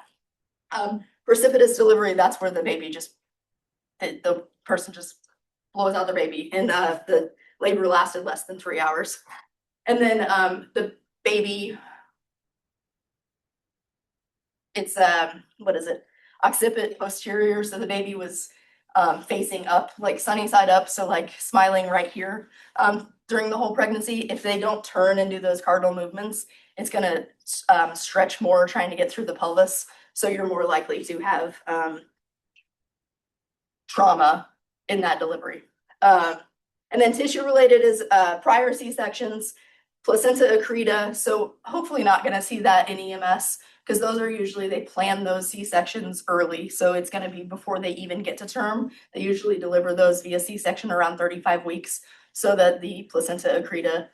Precipitous delivery, that's where the baby just, the person just blows out the baby and the labor lasted less than 3 hours. And then the baby, it's what is it? Occiput posterior, so the baby was facing up, like sunny side up, so like smiling right here during the whole pregnancy. If they don't turn and do those cardinal movements, it's gonna stretch more trying to get through the pelvis. So you're more likely to have trauma in that delivery. And then tissue related is prior C-sections, placenta accreta. So hopefully not gonna see that in EMS because those are usually, they plan those C-sections early. So it's gonna be before they even get to term. They usually deliver those via C-section around 35 weeks so that the placenta accreta,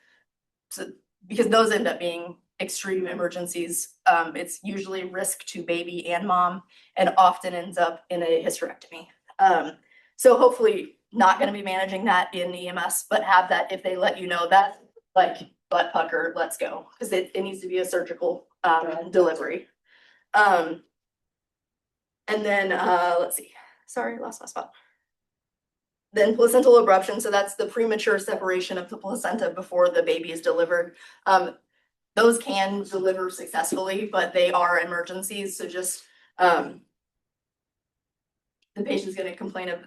because those end up being extreme emergencies. It's usually risk to baby and mom and often ends up in a hysterectomy. So hopefully not gonna be managing that in EMS, but have that if they let you know that, like butt pucker, let's go. Because it needs to be a surgical delivery. And then let's see, sorry, lost my spot. Then placental abruption, so that's the premature separation of the placenta before the baby is delivered. Those can deliver successfully, but they are emergencies, so just the patient's gonna complain of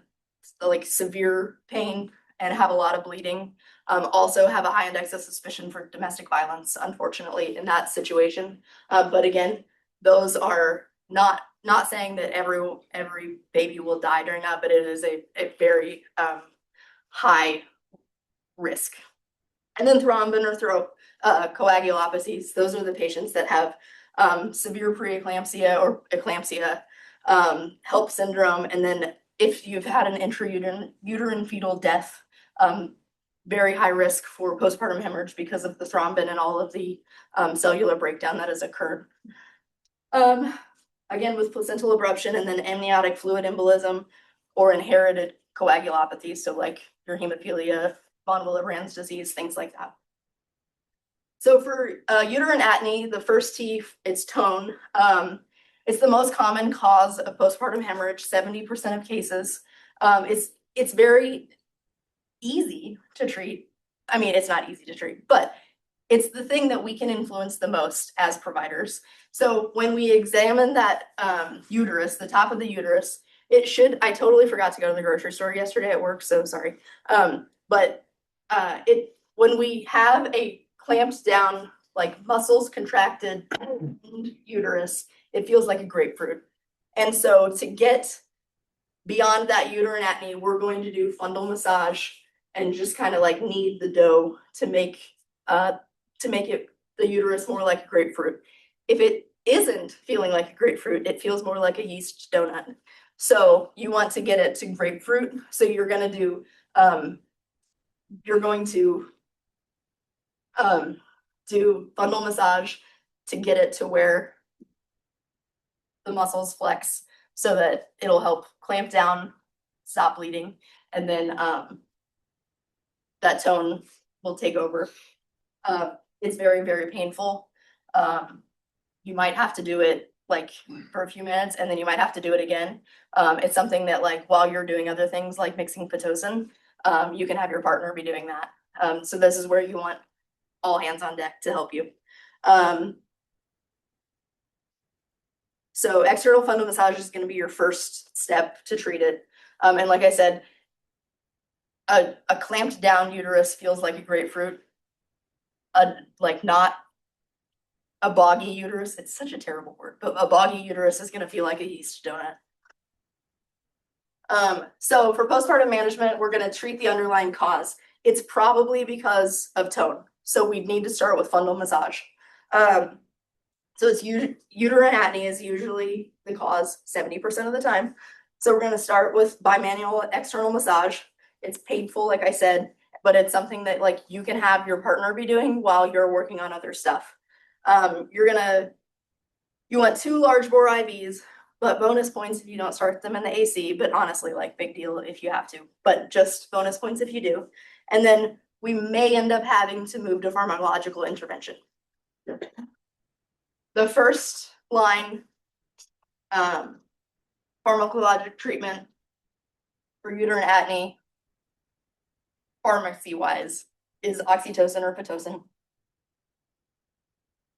like severe pain and have a lot of bleeding. Also have a high index of suspicion for domestic violence, unfortunately, in that situation. But again, those are not saying that every baby will die during that, but it is a very high risk. And then thrombin or coagulopathies, those are the patients that have severe preeclampsia or eclampsia, HELP syndrome, and then if you've had an intrauterine fetal death, very high risk for postpartum hemorrhage because of the thrombin and all of the cellular breakdown that has occurred. Again, with placental abruption and then amniotic fluid embolism or inherited coagulopathy, so like your hemophilia, von Willebrand's disease, things like that. So for uterine atony, the first T, it's tone. It's the most common cause of postpartum hemorrhage, 70% of cases. It's very easy to treat. I mean, it's not easy to treat, but it's the thing that we can influence the most as providers. So when we examine that uterus, the top of the uterus, it should, I totally forgot to go to the grocery store yesterday at work, so sorry. But when we have a clamped down, like muscles contracted uterus, it feels like a grapefruit. And so to get beyond that uterine atony, we're going to do fundal massage and just kind of like knead the dough to make it the uterus more like a grapefruit. If it isn't feeling like a grapefruit, it feels more like a yeast donut. So you want to get it to grapefruit. So you're going to do fundal massage to get it to where the muscles flex so that it'll help clamp down, stop bleeding, and then that tone will take over. It's very, very painful. You might have to do it like for a few minutes and then you might have to do it again. It's something that like while you're doing other things like mixing Pitocin, you can have your partner be doing that. So this is where you want all hands on deck to help you. So external fundal massage is going to be your first step to treat it. And like I said, a clamped down uterus feels like a grapefruit. Like not a boggy uterus. It's such a terrible word, but a boggy uterus is going to feel like a yeast donut. So for postpartum management, we're going to treat the underlying cause. It's probably because of tone. So we need to start with fundal massage. So it's uterine atony is usually the cause 70% of the time. So we're going to start with bimanual external massage. It's painful, like I said, but it's something that like you can have your partner be doing while you're working on other stuff. You want 2 large bore IVs, but bonus points if you don't start them in the AC, but honestly, like big deal if you have to, but just bonus points if you do. And then we may end up having to move to pharmacological intervention. The first line pharmacologic treatment for uterine atony, pharmacy wise, is oxytocin or pitocin.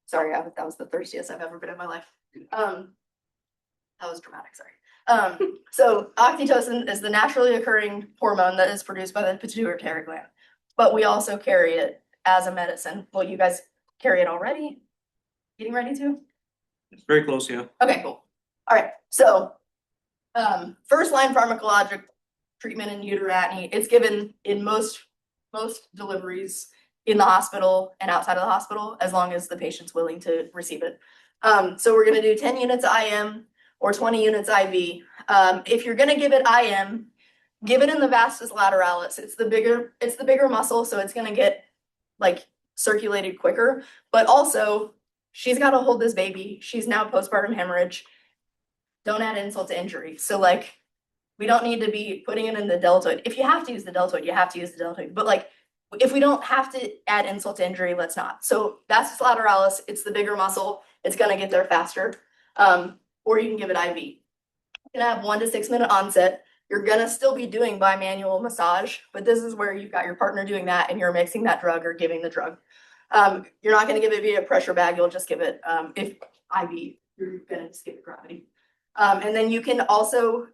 Sorry, that was the thirstiest I've ever been in my life. That was dramatic, sorry. So oxytocin is the naturally occurring hormone that is produced by the pituitary gland, but we also carry it as a medicine. Well, you guys carry it already? Getting ready to? It's very close, yeah. Okay, cool. All right, so first line pharmacologic treatment in uterine, it's given in most deliveries in the hospital and outside of the hospital, as long as the patient's willing to receive it. So we're gonna do 10 units IM or 20 units IV. If you're gonna give it IM, give it in the vastus lateralis. It's the bigger muscle, so it's gonna get like circulated quicker, but also she's gotta hold this baby. She's now postpartum hemorrhage. Don't add insult to injury. So like, we don't need to be putting it in the deltoid. If you have to use the deltoid, you have to use the deltoid. But like, if we don't have to add insult to injury, let's not. So vastus lateralis, it's the bigger muscle. It's gonna get there faster. Or you can give it IV. You're gonna have 1 to 6 minute onset. You're gonna still be doing bimanual massage, but this is where you've got your partner doing that and you're mixing that drug or giving the drug. You're not gonna give it via pressure bag. You'll just give it, if IV, you're gonna just give it gravity. And then you can also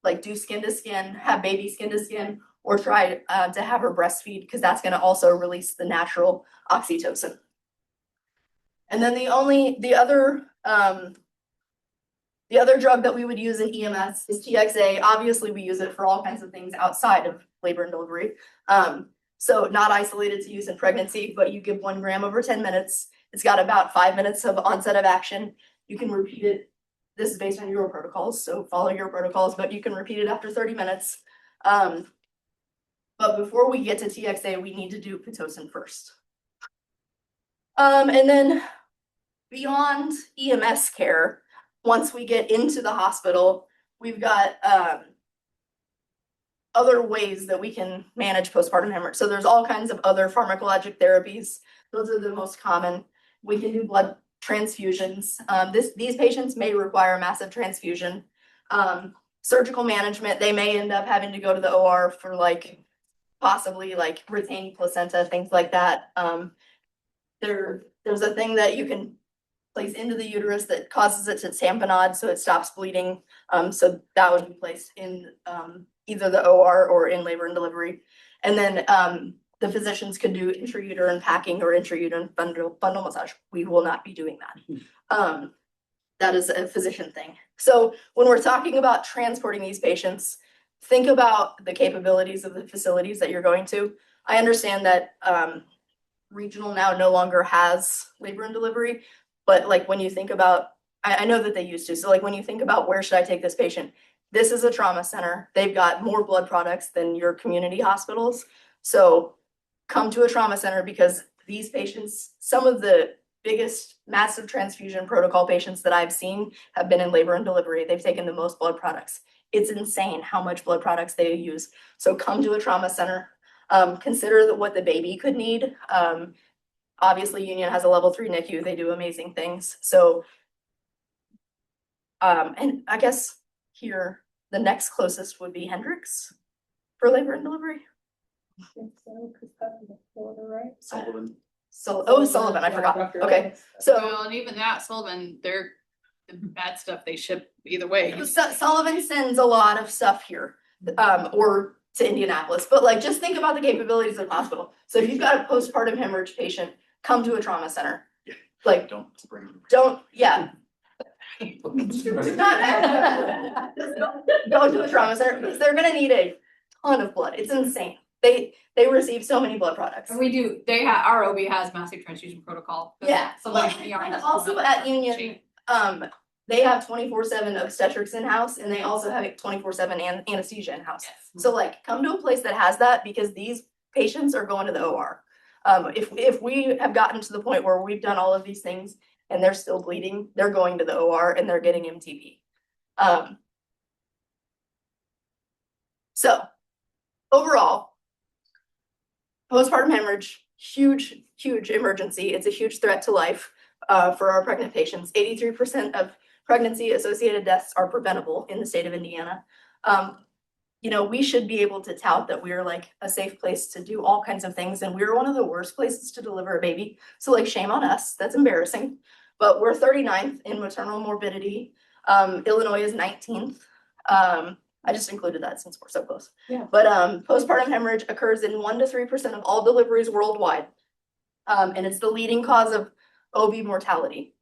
like do skin to skin, have baby skin to skin, or try to have her breastfeed, because that's gonna also release the natural oxytocin. And then the other drug that we would use in EMS is TXA. Obviously, we use it for all kinds of things outside of labor and delivery. So not isolated to use in pregnancy, but you give 1 gram over 10 minutes. It's got about 5 minutes of onset of action. You can repeat it. This is based on your protocols, so follow your protocols, but you can repeat it after 30 minutes. But before we get to TXA, we need to do Pitocin first. And then beyond EMS care, once we get into the hospital, we've got other ways that we can manage postpartum hemorrhage. So there's all kinds of other pharmacologic therapies. Those are the most common. We can do blood transfusions. These patients may require massive transfusion. Surgical management, they may end up having to go to the OR for like possibly like retained placenta, things like that. There's a thing that you can place into the uterus that causes it to tamponade so it stops bleeding. So that would be placed in either the OR or in labor and delivery. And then the physicians can do intrauterine packing or intrauterine bundle massage. We will not be doing that. That is a physician thing. So when we're talking about transporting these patients, think about the capabilities of the facilities that you're going to. I understand that regional now no longer has labor and delivery, but like when you think about, I know that they used to. So like when you think about where should I take this patient? This is a trauma center. They've got more blood products than your community hospitals. So come to a trauma center, because these patients, some of the biggest massive transfusion protocol patients that I've seen have been in labor and delivery. They've taken the most blood products. It's insane how much blood products they use. So come to a trauma center. Consider what the baby could need. Obviously, Union has a level 3 NICU. They do amazing things. So, and I guess here, the next closest would be Hendricks for labor and delivery. Sullivan. Sullivan, I forgot. Okay, so Well, and even that, Sullivan, they're the bad stuff they ship either way. Sullivan sends a lot of stuff here, or to Indianapolis, but like, just think about the capabilities of the hospital. So if you've got a postpartum hemorrhage patient, come to a trauma center. Like, Don't bring them. yeah. Go to a trauma center, because they're gonna need a ton of blood. It's insane. They receive so many blood products. And we do, our OB has massive transfusion protocol. Yeah, So well, like, and also at Union, they have 24/7 obstetrics in-house, and they also have 24/7 anesthesia in-house. So like, come to a place that has that, because these patients are going to the OR. If we have gotten to the point where we've done all of these things and they're still bleeding, they're going to the OR and they're getting MTB. So overall, postpartum hemorrhage, huge, huge emergency. It's a huge threat to life for our pregnant patients. 83% of pregnancy-associated deaths are preventable in the state of Indiana. You know, we should be able to tout that we're like a safe place to do all kinds of things, and we're one of the worst places to deliver a baby. So like, shame on us. That's embarrassing. But we're 39th in maternal morbidity. Illinois is 19th. I just included that since we're so close. Yeah. But postpartum hemorrhage occurs in 1 to 3% of all deliveries worldwide. And it's the leading cause of OB mortality.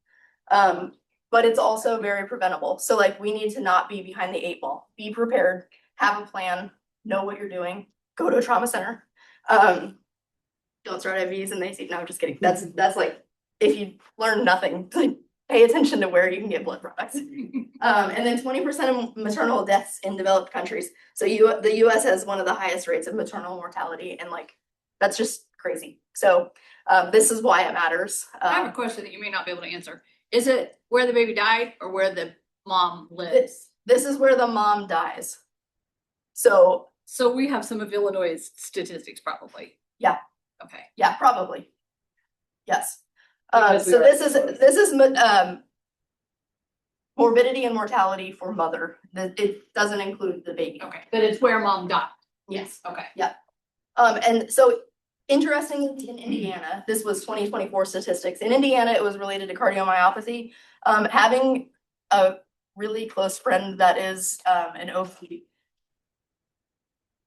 But it's also very preventable. So like, we need to not be behind the 8 ball. Be prepared, have a plan, know what you're doing, go to a trauma center. Don't start IVs and they see, no, just kidding. That's like, if you learn nothing, like, pay attention to where you can get blood products. And then 20% of maternal deaths in developed countries. So the US has one of the highest rates of maternal mortality, and like, that's just crazy. So this is why it matters. I have a question that you may not be able to answer. Is it where the baby died or where the mom lives? This is where the mom dies. So we have some of Illinois' statistics probably. Yeah. Okay. Yeah, probably. Yes. Because So we are- this is morbidity and mortality for mother. It doesn't include the baby. Okay, but it's where mom died. Yes. Okay. And so interestingly, in Indiana, this was 2024 statistics. In Indiana, it was related to cardiomyopathy. Having a really close friend that is an OP,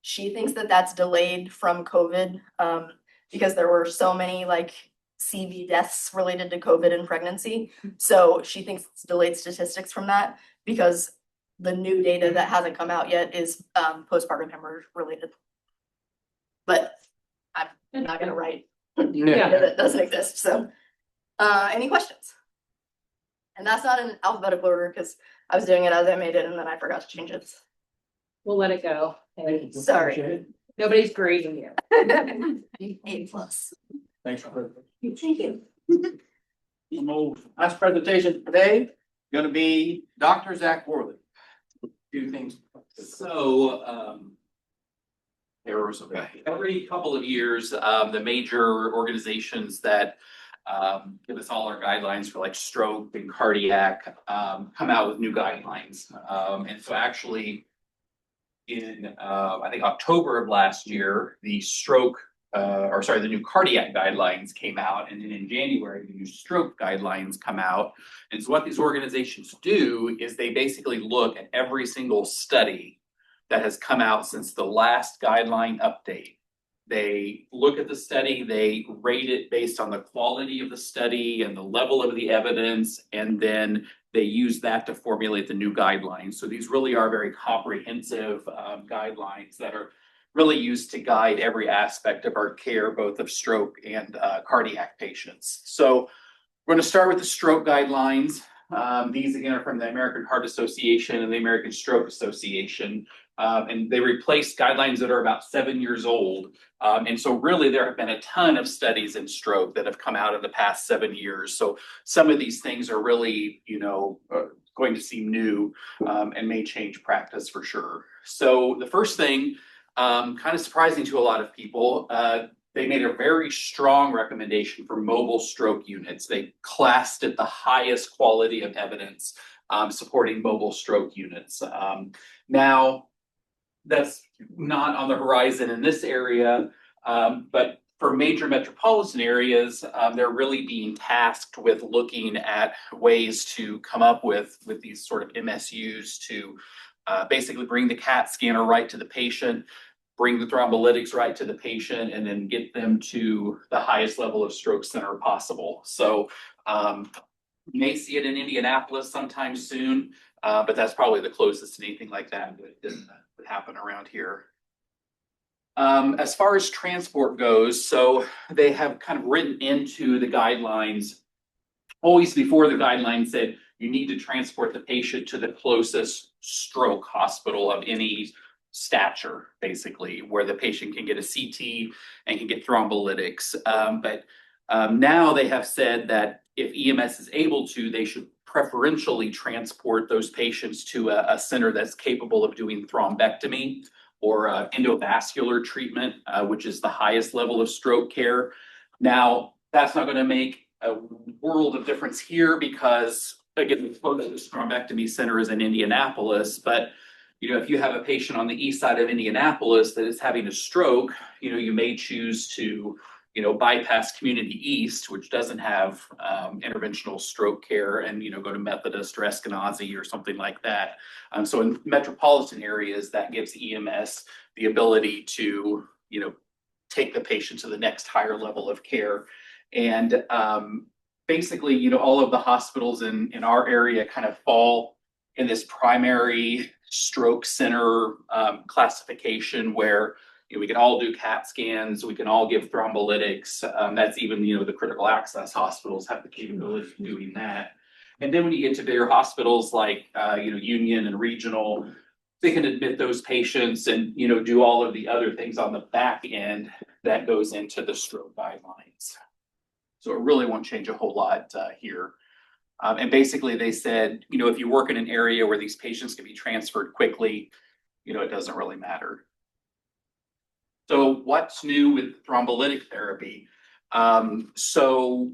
she thinks that that's delayed from COVID because there were so many like CV deaths related to COVID and pregnancy. So she thinks it's delayed statistics from that because the new data that hasn't come out yet is postpartum hemorrhage related. But I'm not gonna write data that doesn't exist. So any questions? And that's not in alphabetical order because I was doing it as I made it and then I forgot to change it. We'll let it go. Sorry. Nobody's grading you. A+. Thanks for. Thank you. Last presentation today, gonna be Dr. Zach Worley. Two things. So, every couple of years, the major organizations that give us all our guidelines for like stroke and cardiac come out with new guidelines. And so actually in I think October of last year, the new cardiac guidelines came out, and then in January, the new stroke guidelines come out. And so what these organizations do is they basically look at every single study that has come out since the last guideline update. They look at the study, they rate it based on the quality of the study and the level of the evidence, and then they use that to formulate the new guidelines. So these really are very comprehensive guidelines that are really used to guide every aspect of our care, both of stroke and cardiac patients. So we're going to start with the stroke guidelines. These again are from the American Heart Association and the American Stroke Association. And they replaced guidelines that are about 7 years old. And so really there have been a ton of studies in stroke that have come out in the past 7 years. So some of these things are really, going to seem new and may change practice for sure. So the first thing, kind of surprising to a lot of people, they made a very strong recommendation for mobile stroke units. They classed it the highest quality of evidence supporting mobile stroke units. Now, that's not on the horizon in this area, but for major metropolitan areas, they're really being tasked with looking at ways to come up with these sort of MSUs to basically bring the CAT scanner right to the patient, bring the thrombolytics right to the patient, and then get them to the highest level of stroke center possible. So you may see it in Indianapolis sometime soon, but that's probably the closest to anything like that would happen around here. As far as transport goes, so they have kind of written into the guidelines, always before the guidelines said you need to transport the patient to the closest stroke hospital of any stature, basically, where the patient can get a CT and can get thrombolytics. But now they have said that if EMS is able to, they should preferentially transport those patients to a center that's capable of doing thrombectomy or endovascular treatment, which is the highest level of stroke care. Now, that's not going to make a world of difference here because, again, the closest thrombectomy center is in Indianapolis. But, you know, if you have a patient on the east side of Indianapolis that is having a stroke, you know, you may choose to, you know, bypass Community East, which doesn't have interventional stroke care, and, you know, go to Methodist or Eskenazi or something like that. So in metropolitan areas, that gives EMS the ability to, you know, take the patient to the next higher level of care. And basically, you know, all of the hospitals in our area kind of fall in this primary stroke center classification where, you know, we can all do CAT scans, we can all give thrombolytics. That's even, you know, the critical access hospitals have the capability of doing that. And then when you get to bigger hospitals like, you know, Union and Regional, they can admit those patients and, you know, do all of the other things on the back end that goes into the stroke guidelines. So it really won't change a whole lot here. And basically they said, you know, if you work in an area where these patients can be transferred quickly, you know, it doesn't really matter. So what's new with thrombolytic therapy? So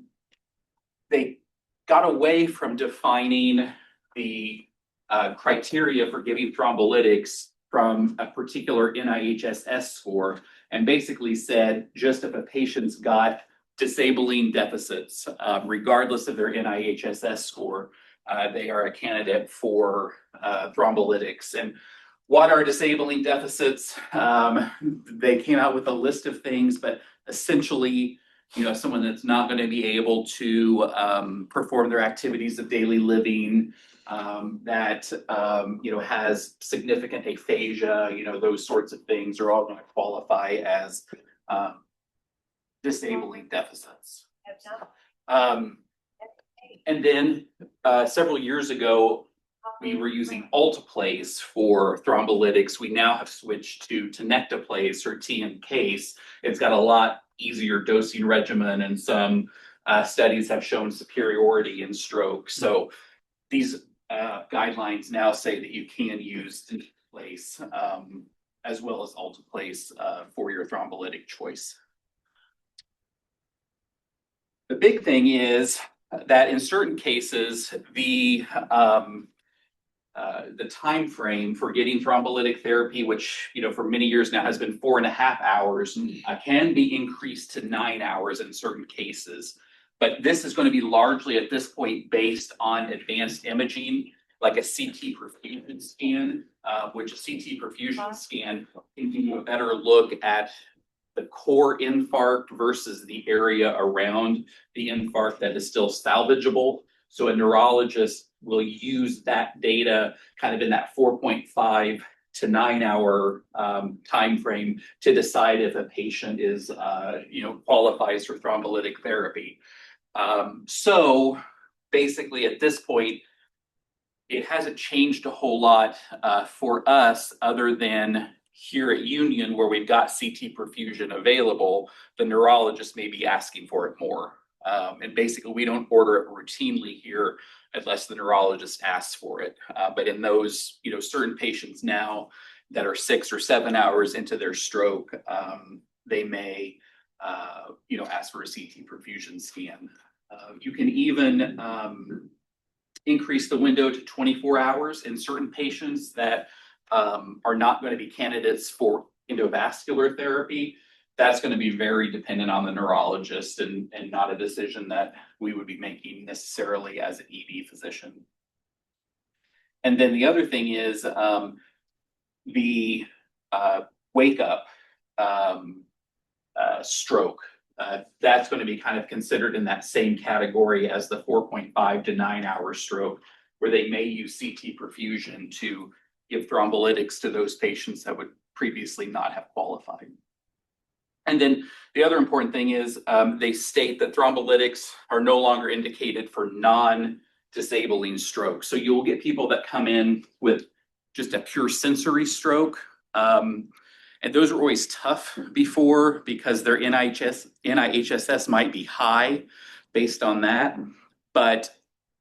they got away from defining the criteria for giving thrombolytics from a particular NIHSS score, and basically said just if a patient's got disabling deficits, regardless of their NIHSS score, they are a candidate for thrombolytics. And what are disabling deficits? They came out with a list of things, but essentially, you know, someone that's not going to be able to perform their activities of daily living, that you know, has significant aphasia, you know, those sorts of things are all going to qualify as disabling deficits. And then several years ago, we were using alteplase for thrombolytics. We now have switched to tenecteplase or TNCase. It's got a lot easier dosing regimen, and some studies have shown superiority in stroke. So these guidelines now say that you can use tenecteplase as well as alteplase for your thrombolytic choice. The big thing is that in certain cases, the time frame for getting thrombolytic therapy, which, you know, for many years now has been 4.5 hours, can be increased to 9 hours in certain cases. But this is going to be largely at this point based on advanced imaging, like a CT perfusion scan, which a CT perfusion scan can give you a better look at the core infarct versus the area around the infarct that is still salvageable. So a neurologist will use that data kind of in that 4.5 to 9 hour time frame to decide if a patient is, you know, qualifies for thrombolytic therapy. So basically at this point, it hasn't changed a whole lot for us other than here at Union, where we've got CT perfusion available, the neurologist may be asking for it more. And basically, we don't order it routinely here unless the neurologist asks for it. But in those, you know, certain patients now that are 6 or 7 hours into their stroke, they may, you know, ask for a CT perfusion scan. You can even increase the window to 24 hours in certain patients that are not going to be candidates for endovascular therapy. That's going to be very dependent on the neurologist and not a decision that we would be making necessarily as an ED physician. And then the other thing is the wake up stroke. That's going to be kind of considered in that same category as the 4.5 to 9 hour stroke, where they may use CT perfusion to give thrombolytics to those patients that would previously not have qualified. And then the other important thing is they state that thrombolytics are no longer indicated for non-disabling stroke. So you'll get people that come in with just a pure sensory stroke. And those were always tough before because their NIHSS might be high based on that. But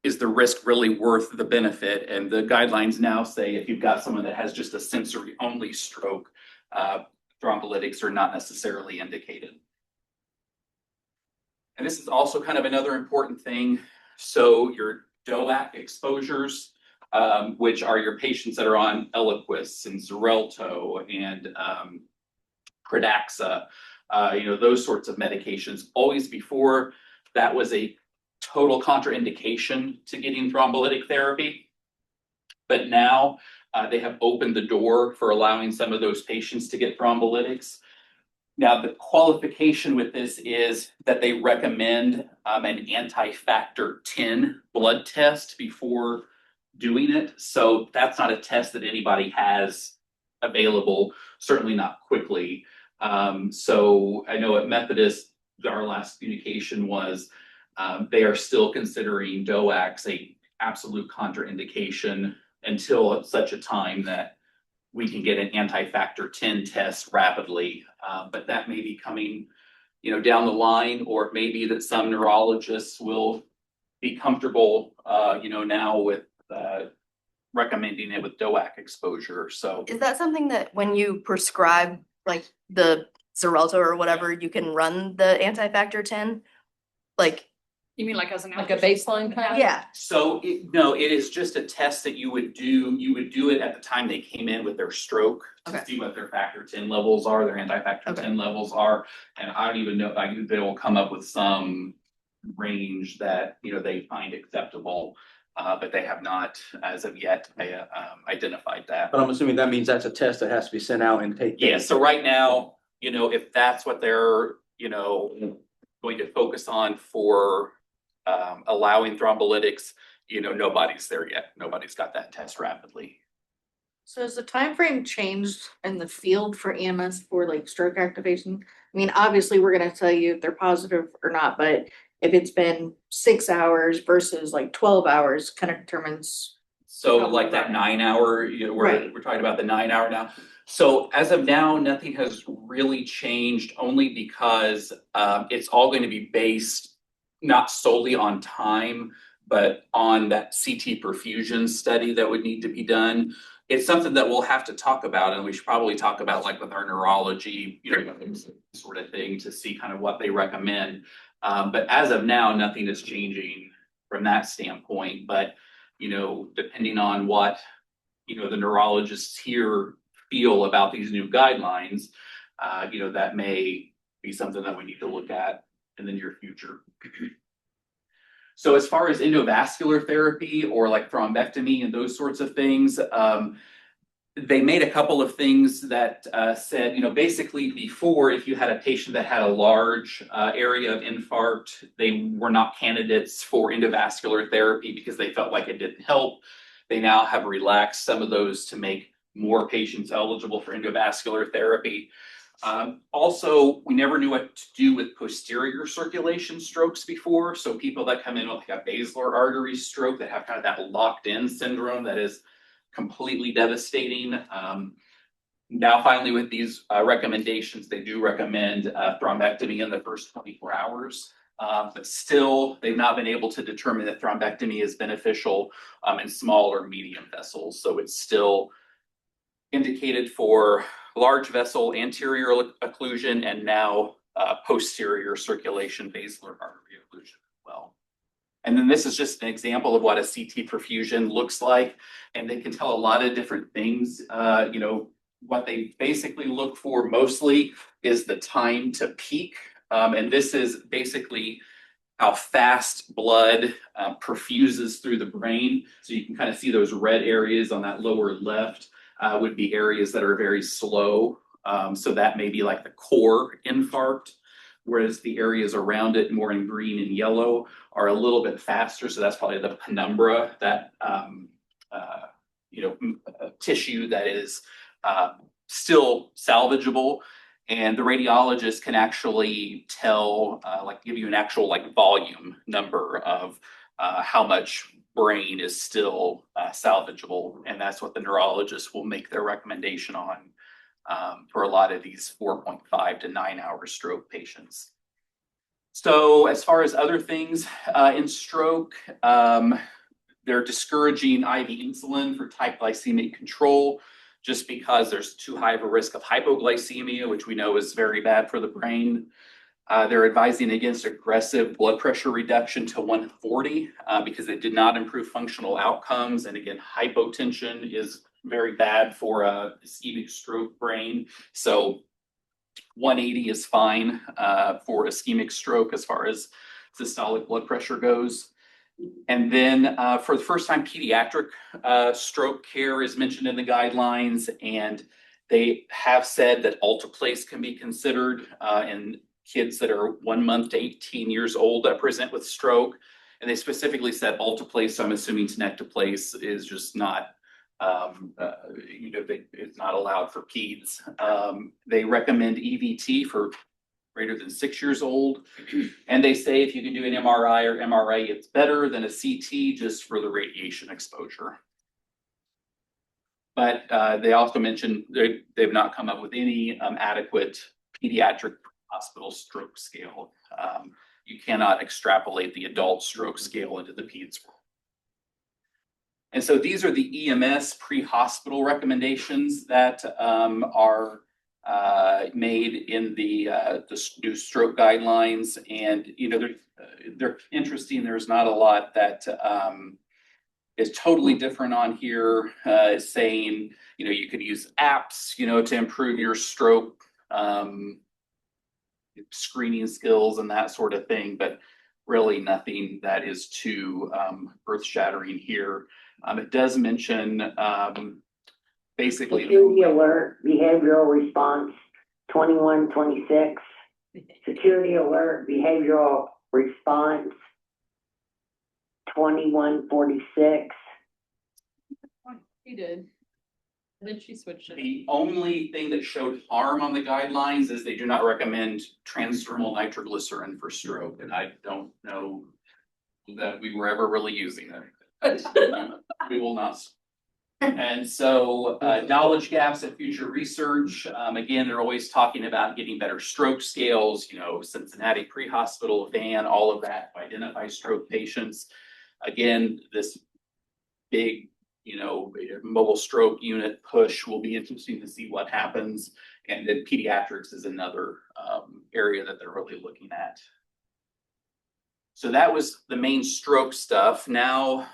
is the risk really worth the benefit? And the guidelines now say if you've got someone that has just a sensory only stroke, thrombolytics are not necessarily indicated. And this is also kind of another important thing. So your DOAC exposures, which are your patients that are on Eliquis and Xarelto and Pradaxa, those sorts of medications. Always before, that was a total contraindication to getting thrombolytic therapy. But now they have opened the door for allowing some of those patients to get thrombolytics. Now, the qualification with this is that they recommend an anti-factor 10 blood test before doing it. So that's not a test that anybody has available, certainly not quickly. So I know at Methodist, our last communication was they are still considering DOACs a absolute contraindication until such a time that we can get an anti-factor 10 test rapidly. But that may be coming, down the line, or it may be that some neurologists will be comfortable, now with recommending it with DOAC exposure. So Is that something that when you prescribe like the Xarelto or whatever, you can run the anti-factor 10? Like, You mean like as an. Like a baseline kind of? yeah, So it is just a test that you would do. You would do it at the time they came in with their stroke to Okay. see what their factor 10 levels are, their anti-factor Okay. 10 levels are. And I don't even know, they will come up with some range that, they find acceptable. But they have not, as of yet, identified that. But I'm assuming that means that's a test that has to be sent out and taken. Yeah, so right now, if that's what they're, going to focus on for allowing thrombolytics, nobody's there yet. Nobody's got that test rapidly. So has the time frame changed in the field for EMS for like stroke activation? I mean, obviously, we're gonna tell you if they're positive or not, but if it's been 6 hours versus like 12 hours, kind of determines. So Oh, like that right. 9 hour, Right. we're talking about the 9 hour now. So as of now, nothing has really changed, only because it's all going to be based not solely on time, but on that CT perfusion study that would need to be done. It's something that we'll have to talk about, and we should probably talk about like with our neurology, sort of thing, to see kind of what they recommend. But as of now, nothing is changing from that standpoint. But depending on what, the neurologists here feel about these new guidelines, that may be something that we need to look at in the near future. So as far as endovascular therapy or like thrombectomy and those sorts of things, they made a couple of things that said, basically before, if you had a patient that had a large area of infarct, they were not candidates for endovascular therapy because they felt like it didn't help. They now have relaxed some of those to make more patients eligible for endovascular therapy. Also, we never knew what to do with posterior circulation strokes before. So people that come in with like a basilar artery stroke that have kind of that locked in syndrome that is completely devastating. Now, finally, with these recommendations, they do recommend thrombectomy in the first 24 hours. But still, they've not been able to determine that thrombectomy is beneficial in small or medium vessels. So it's still indicated for large vessel anterior occlusion and now posterior circulation basilar artery occlusion as well. And then this is just an example of what a CT perfusion looks like. And they can tell a lot of different things. What they basically look for mostly is the time to peak. And this is basically how fast blood perfuses through the brain. So you can kind of see those red areas on that lower left would be areas that are very slow. So that may be like the core infarct, whereas the areas around it, more in green and yellow, are a little bit faster. So that's probably the penumbra, that tissue that is still salvageable. And the radiologist can actually tell, give you an actual volume number of how much brain is still salvageable. And that's what the neurologist will make their recommendation on for a lot of these 4.5 to 9 hour stroke patients. So as far as other things in stroke, they're discouraging IV insulin for type glycemic control just because there's too high of a risk of hypoglycemia, which we know is very bad for the brain. They're advising against aggressive blood pressure reduction to 140 because it did not improve functional outcomes. And again, hypotension is very bad for a ischemic stroke brain. So 180 is fine for ischemic stroke as far as systolic blood pressure goes. And then for the first time, pediatric stroke care is mentioned in the guidelines, and they have said that alteplase can be considered in kids that are 1 month to 18 years old that present with stroke. And they specifically said alteplase, so I'm assuming tenecteplase is just not, it's not allowed for peds. They recommend EVT for greater than 6 years old. And they say if you can do an MRI or MRA, it's better than a CT just for the radiation exposure. But they also mentioned they've not come up with any adequate pediatric hospital stroke scale. You cannot extrapolate the adult stroke scale into the peds world. And so these are the EMS pre-hospital recommendations that are made in the new stroke guidelines. And, you know, they're interesting. There's not a lot that is totally different on here, saying, you know, you could use apps, you know, to improve your stroke screening skills and that sort of thing, but really nothing that is too earth-shattering here. It does mention basically security alert, behavioral response 2126. Security alert, behavioral response 2146. She did. And then she switched it. the only thing that showed harm on the guidelines is they do not recommend transdermal nitroglycerin for stroke, and I don't know that we were ever really using it. We will not. And so knowledge gaps and future research, again, they're always talking about getting better stroke scales, you know, Cincinnati pre-hospital, VAN, all of that to identify stroke patients. Again, this big, you know, mobile stroke unit push will be interesting to see what happens. And then pediatrics is another area that they're really looking at. So that was the main stroke stuff. Now,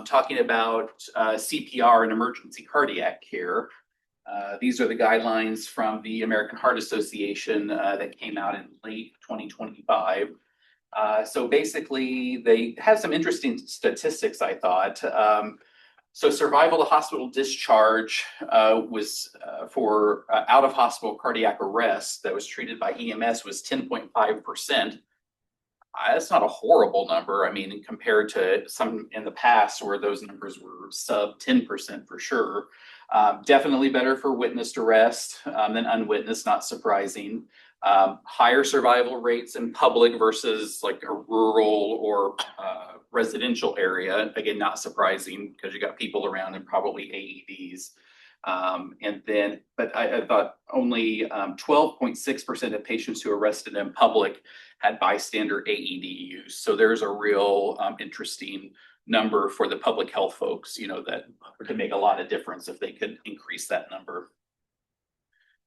talking about CPR and emergency cardiac care. These are the guidelines from the American Heart Association that came out in late 2025. So basically, they have some interesting statistics, I thought. So survival to hospital discharge was for out-of-hospital cardiac arrest that was treated by EMS was 10.5%. That's not a horrible number. I mean, compared to some in the past where those numbers were sub 10% for sure. Definitely better for witnessed arrest than unwitnessed, not surprising. Higher survival rates in public versus like a rural or residential area. Again, not surprising because you got people around and probably AEDs. And then, but I thought only 12.6% of patients who arrested in public had bystander AED use. So there's a real interesting number for the public health folks, you know, that could make a lot of difference if they could increase that number.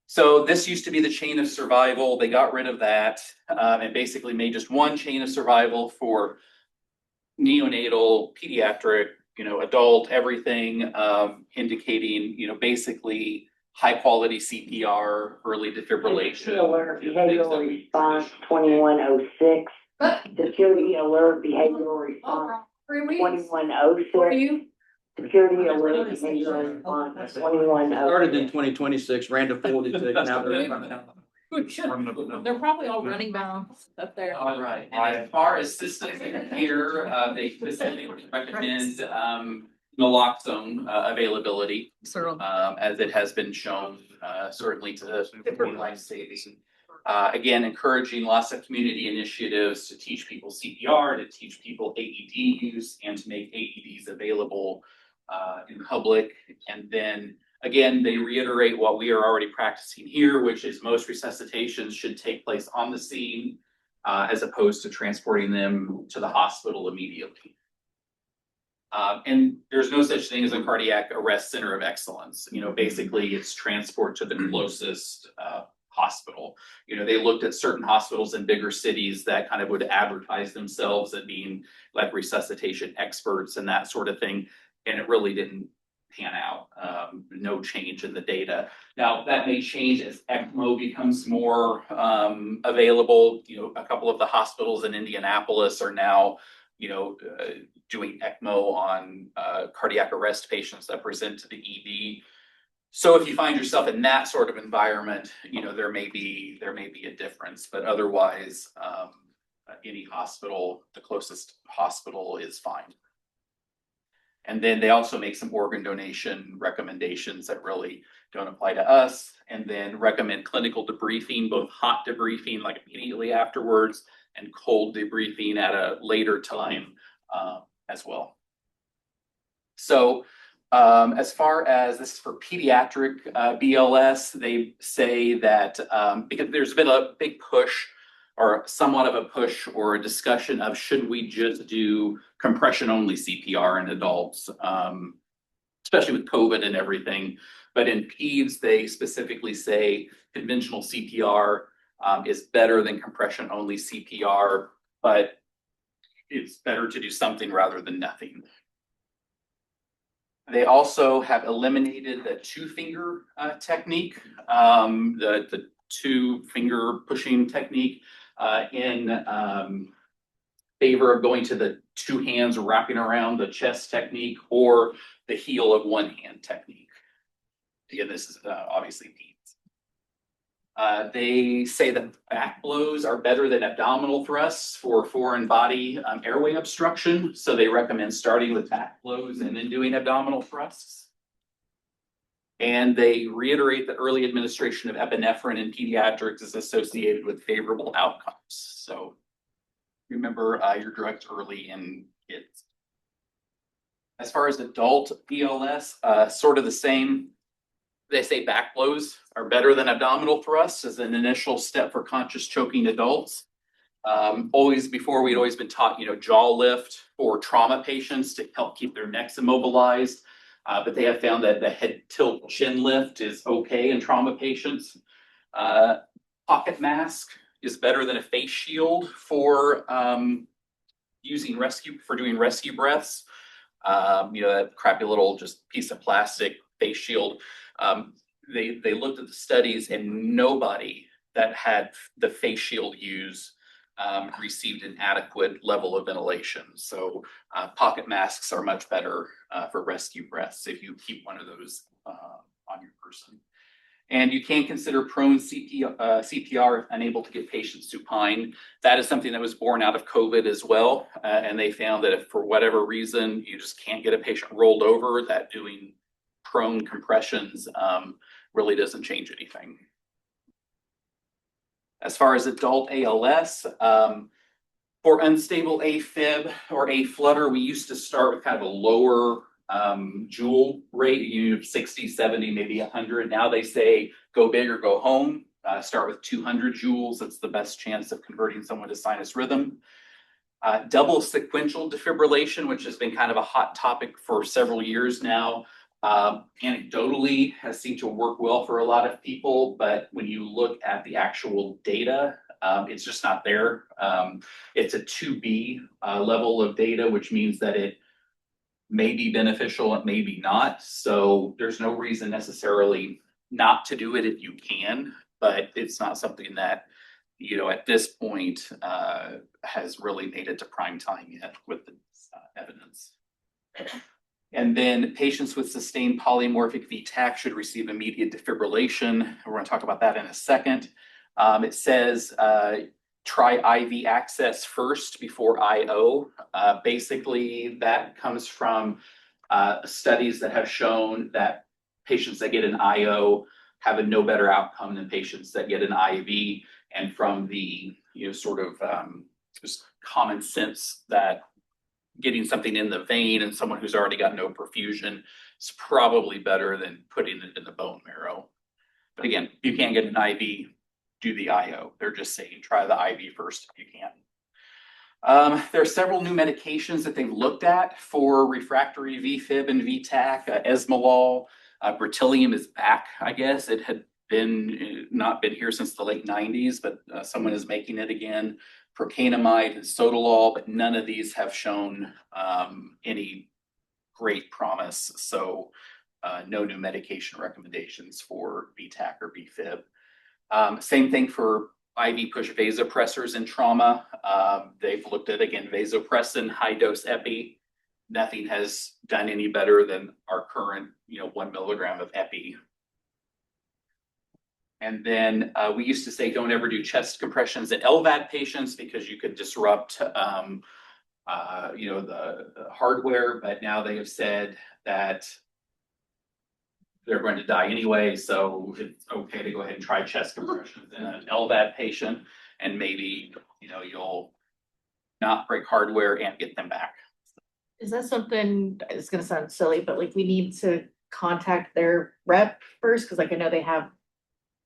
So this used to be the chain of survival. They got rid of that and basically made just one chain of survival for neonatal, pediatric, you know, adult, everything, indicating, you know, basically high quality CPR, early defibrillation. Alert, behavioral response 2106. Security alert, behavioral response 2106. Security alert, behavioral response 2106. Started in 2026, ran to 46, now they're. They're probably all running bounds up there. All right. And as far as systems here, they specifically recommend naloxone availability, as it has been shown certainly to be life-saving. Again, encouraging lots of community initiatives to teach people CPR, to teach people AED use, and to make AEDs available in public. And then again, they reiterate what we are already practicing here, which is most resuscitations should take place on the scene. as opposed to transporting them to the hospital immediately. And there's no such thing as a cardiac arrest center of excellence. You know, basically it's transport to the closest hospital. You know, they looked at certain hospitals in bigger cities that kind of would advertise themselves as being like resuscitation experts and that sort of thing. And it really didn't pan out. No change in the data. Now that may change as ECMO becomes more available. You know, a couple of the hospitals in Indianapolis are now, you know, doing ECMO on cardiac arrest patients that present to the ED. So if you find yourself in that sort of environment, you know, there may be a difference, but otherwise, any hospital, the closest hospital is fine. And then they also make some organ donation recommendations that really don't apply to us, and then recommend clinical debriefing, both hot debriefing like immediately afterwards and cold debriefing at a later time as well. So as far as this is for pediatric BLS, they say that because there's been a big push or somewhat of a push or a discussion of should we just do compression only CPR in adults, especially with COVID and everything. But in peds, they specifically say conventional CPR is better than compression only CPR, but it's better to do something rather than nothing. They also have eliminated the two-finger technique, the two-finger pushing technique in favor of going to the two hands wrapping around the chest technique or the heel of one hand technique. Again, this is obviously peds. They say that back blows are better than abdominal thrusts for foreign body airway obstruction. So they recommend starting with back blows and then doing abdominal thrusts. And they reiterate that early administration of epinephrine in pediatrics is associated with favorable outcomes. So remember your drugs early in kids. As far as adult BLS, sort of the same. They say back blows are better than abdominal thrusts as an initial step for conscious choking adults. We'd always been taught, you know, jaw lift for trauma patients to help keep their necks immobilized. But they have found that the head tilt chin lift is okay in trauma patients. Pocket mask is better than a face shield for doing rescue breaths. You know, that crappy little just piece of plastic face shield. They looked at the studies and nobody that had the face shield used received an adequate level of ventilation. So pocket masks are much better for rescue breaths if you keep one of those on your person. And you can consider prone CPR if unable to get patients supine. That is something that was born out of COVID as well. And they found that if for whatever reason you just can't get a patient rolled over, that doing prone compressions really doesn't change anything. As far as adult ALS, for unstable AFib or AFlutter, we used to start with kind of a lower joule rate, you know, 60, 70, maybe 100. Now they say go big or go home. Start with 200 joules. That's the best chance of converting someone to sinus rhythm. Double sequential defibrillation, which has been kind of a hot topic for several years now. Anecdotally has seemed to work well for a lot of people, but when you look at the actual data, it's just not there. It's a 2B level of data, which means that it may be beneficial, it may be not. So there's no reason necessarily not to do it if you can, but it's not something that, you know, at this point has really made it to prime time yet with the evidence. And then patients with sustained polymorphic VTAC should receive immediate defibrillation. We're going to talk about that in a second. It says try IV access first before IO. Basically, that comes from studies that have shown that patients that get an IO have a no better outcome than patients that get an IV. And from the, you know, sort of just common sense that getting something in the vein and someone who's already got no perfusion is probably better than putting it in the bone marrow. But again, you can't get an IV, do the IO. They're just saying, try the IV first if you can. There are several new medications that they've looked at for refractory VFib and VTAC, Esmolol, Bertilium is back, I guess. It had not been here since the late nineties, but someone is making it again. Procainamide and Sotalol, but none of these have shown any great promise. So no new medication recommendations for VTAC or VFib. Same thing for IV push vasopressors in trauma. They've looked at, again, vasopressin, high dose epi. Nothing has done any better than our current, 1 milligram of epi. And then we used to say, don't ever do chest compressions in LVAD patients because you could disrupt, the hardware. But now they have said that they're going to die anyway, so it's okay to go ahead and try chest compressions in an LVAD patient, and maybe, you'll not break hardware and get them back. Is that something, it's gonna sound silly, but like we need to contact their rep first? Cause like I know they have.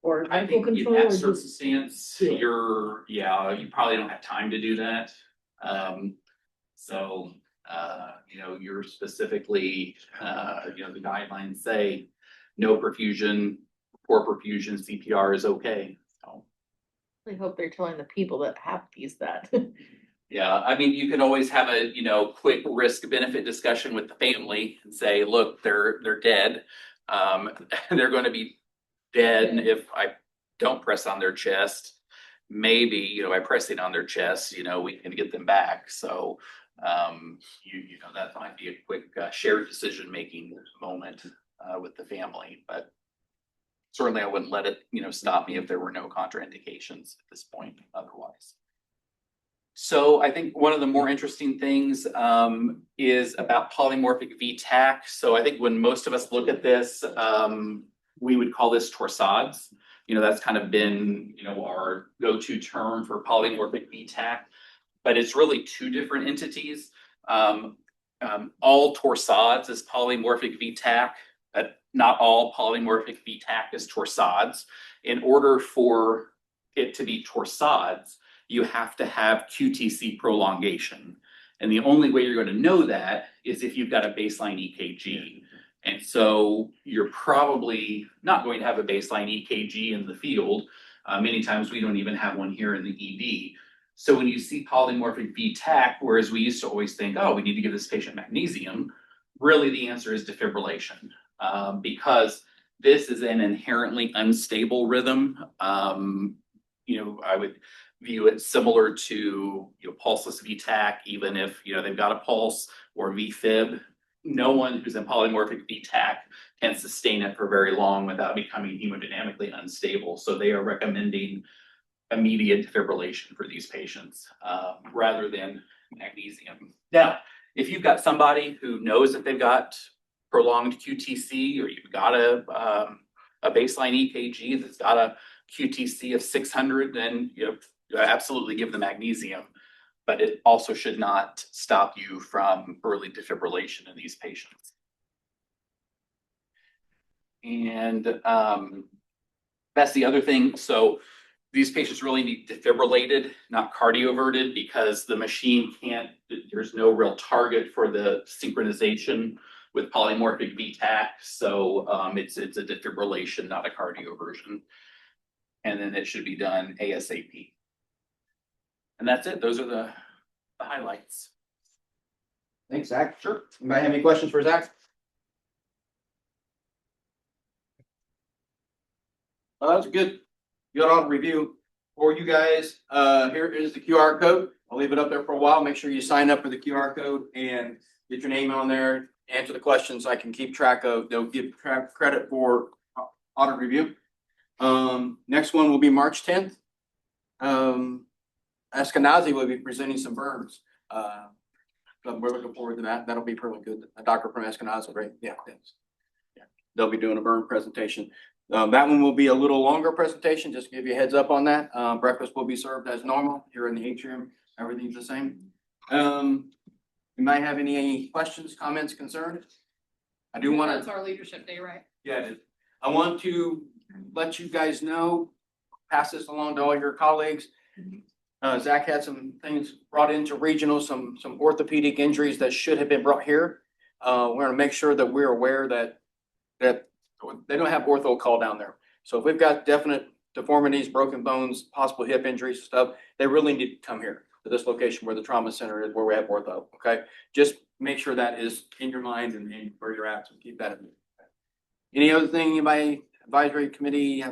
Or I medical think in control. that or just- circumstance, you probably don't have time to do that. You're specifically, the guidelines say no perfusion, poor perfusion, CPR is okay. So, I hope they're telling the people that have these that. yeah, I mean, you can always have a, quick risk benefit discussion with the family and say, look, they're dead. They're going to be dead if I don't press on their chest. Maybe, by pressing on their chest, we can get them back. So, that might be a quick shared decision-making moment with the family, but certainly I wouldn't let it, stop me if there were no contraindications at this point otherwise. So I think one of the more interesting things is about polymorphic VTAC. So I think when most of us look at this, we would call this torsades. That's kind of been, our go-to term for polymorphic VTAC, but it's really two different entities. All torsades is polymorphic VTAC, but not all polymorphic VTAC is torsades. In order for it to be torsades, you have to have QTC prolongation. And the only way you're going to know that is if you've got a baseline EKG. And so you're probably not going to have a baseline EKG in the field. Many times we don't even have one here in the ED. So when you see polymorphic VTAC, whereas we used to always think, oh, we need to give this patient magnesium, really the answer is defibrillation. Because this is an inherently unstable rhythm. I would view it similar to pulseless VTAC, even if they've got a pulse, or VFib. No one who's in polymorphic VTAC can sustain it for very long without becoming hemodynamically unstable. So they are recommending immediate defibrillation for these patients rather than magnesium. Now, if you've got somebody who knows that they've got prolonged QTC, or you've got a baseline EKG that's got a QTC of 600, then you absolutely give the magnesium. But it also should not stop you from early defibrillation in these patients. And that's the other thing. So these patients really need defibrillated, not cardioverted, because the machine there's no real target for the synchronization with polymorphic VTAC. So it's a defibrillation, not a cardioversion. And then it should be done ASAP. And that's it. Those are the highlights. Thanks, Zach. Sure. Anybody have any questions for Zach? Well, that was good. Good on review for you guys. Here is the QR code. I'll leave it up there for a while. Make sure you sign up for the QR code and get your name on there. Answer the questions I can keep track of. They'll give credit for audit review. Next one will be March 10th. Eskenazi will be presenting some burns. So we're looking forward to that. That'll be really good. A doctor from Eskenazi, right? Yeah, thanks. Yeah, they'll be doing a burn presentation. That one will be a little longer presentation, just to give you a heads up on that. Breakfast will be served as normal here in the atrium. Everything's the same. You might have any questions, comments, concerns? I do want That's our leadership day, right? Yeah, it is. I want to let you guys know, pass this along to all your colleagues. Zach had some things brought into regional, some orthopedic injuries that should have been brought here. We're gonna make sure that we're aware that they don't have ortho call down there. So if we've got definite deformities, broken bones, possible hip injuries and stuff, they really need to come here to this location where the trauma center is, where we have ortho, okay? Just make sure that is in your mind and where you're at, so keep that in mind. Any other thing, anybody, advisory committee?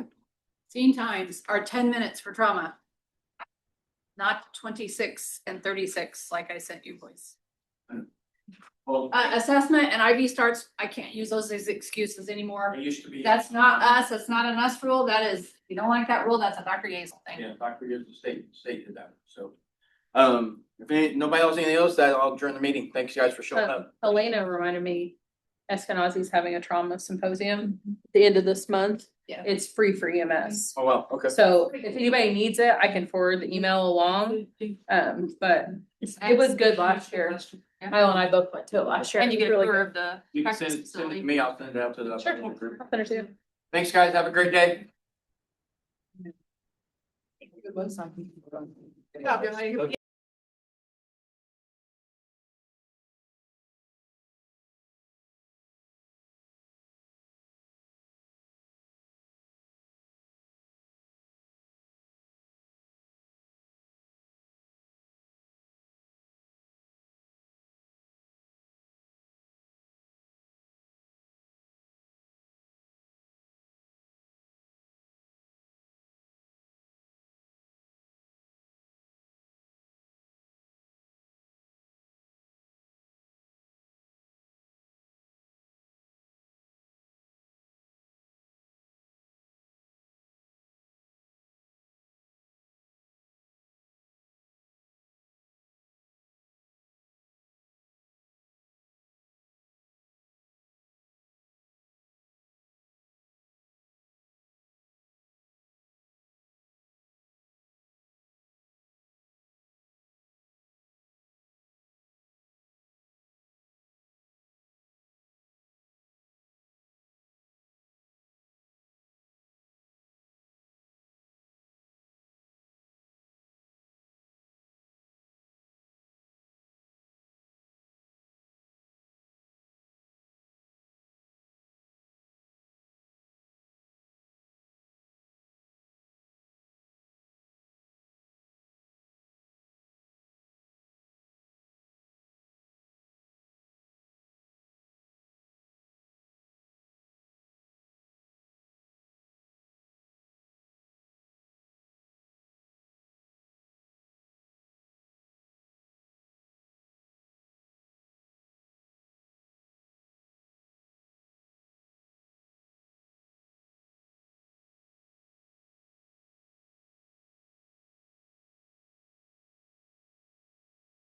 Scene times are 10 minutes for trauma. Not 26 and 36 like I sent you boys. Well, Assessment and IV starts, I can't use those as excuses anymore. it used to be. That's not us, that's not an us rule, that is, if you don't like that rule, that's a Dr. Yazel thing. Yeah, Dr. gives the state did that, so. If nobody else, anything else, that I'll adjourn the meeting. Thanks, guys, for showing up. Elena reminded me, Eskenazi's having a trauma symposium at the end of this month. Yeah. It's free for EMS. Oh, wow, okay. So if anybody needs it, I can forward the email along. But it was good last year. Kyle and I both went to it last year. And you It get was a really tour good. of the You can practice send it to facility. me, I'll send it out to the. Sure, group. I'll finish it. Thanks, guys. Have a great day. Good one, some people don't.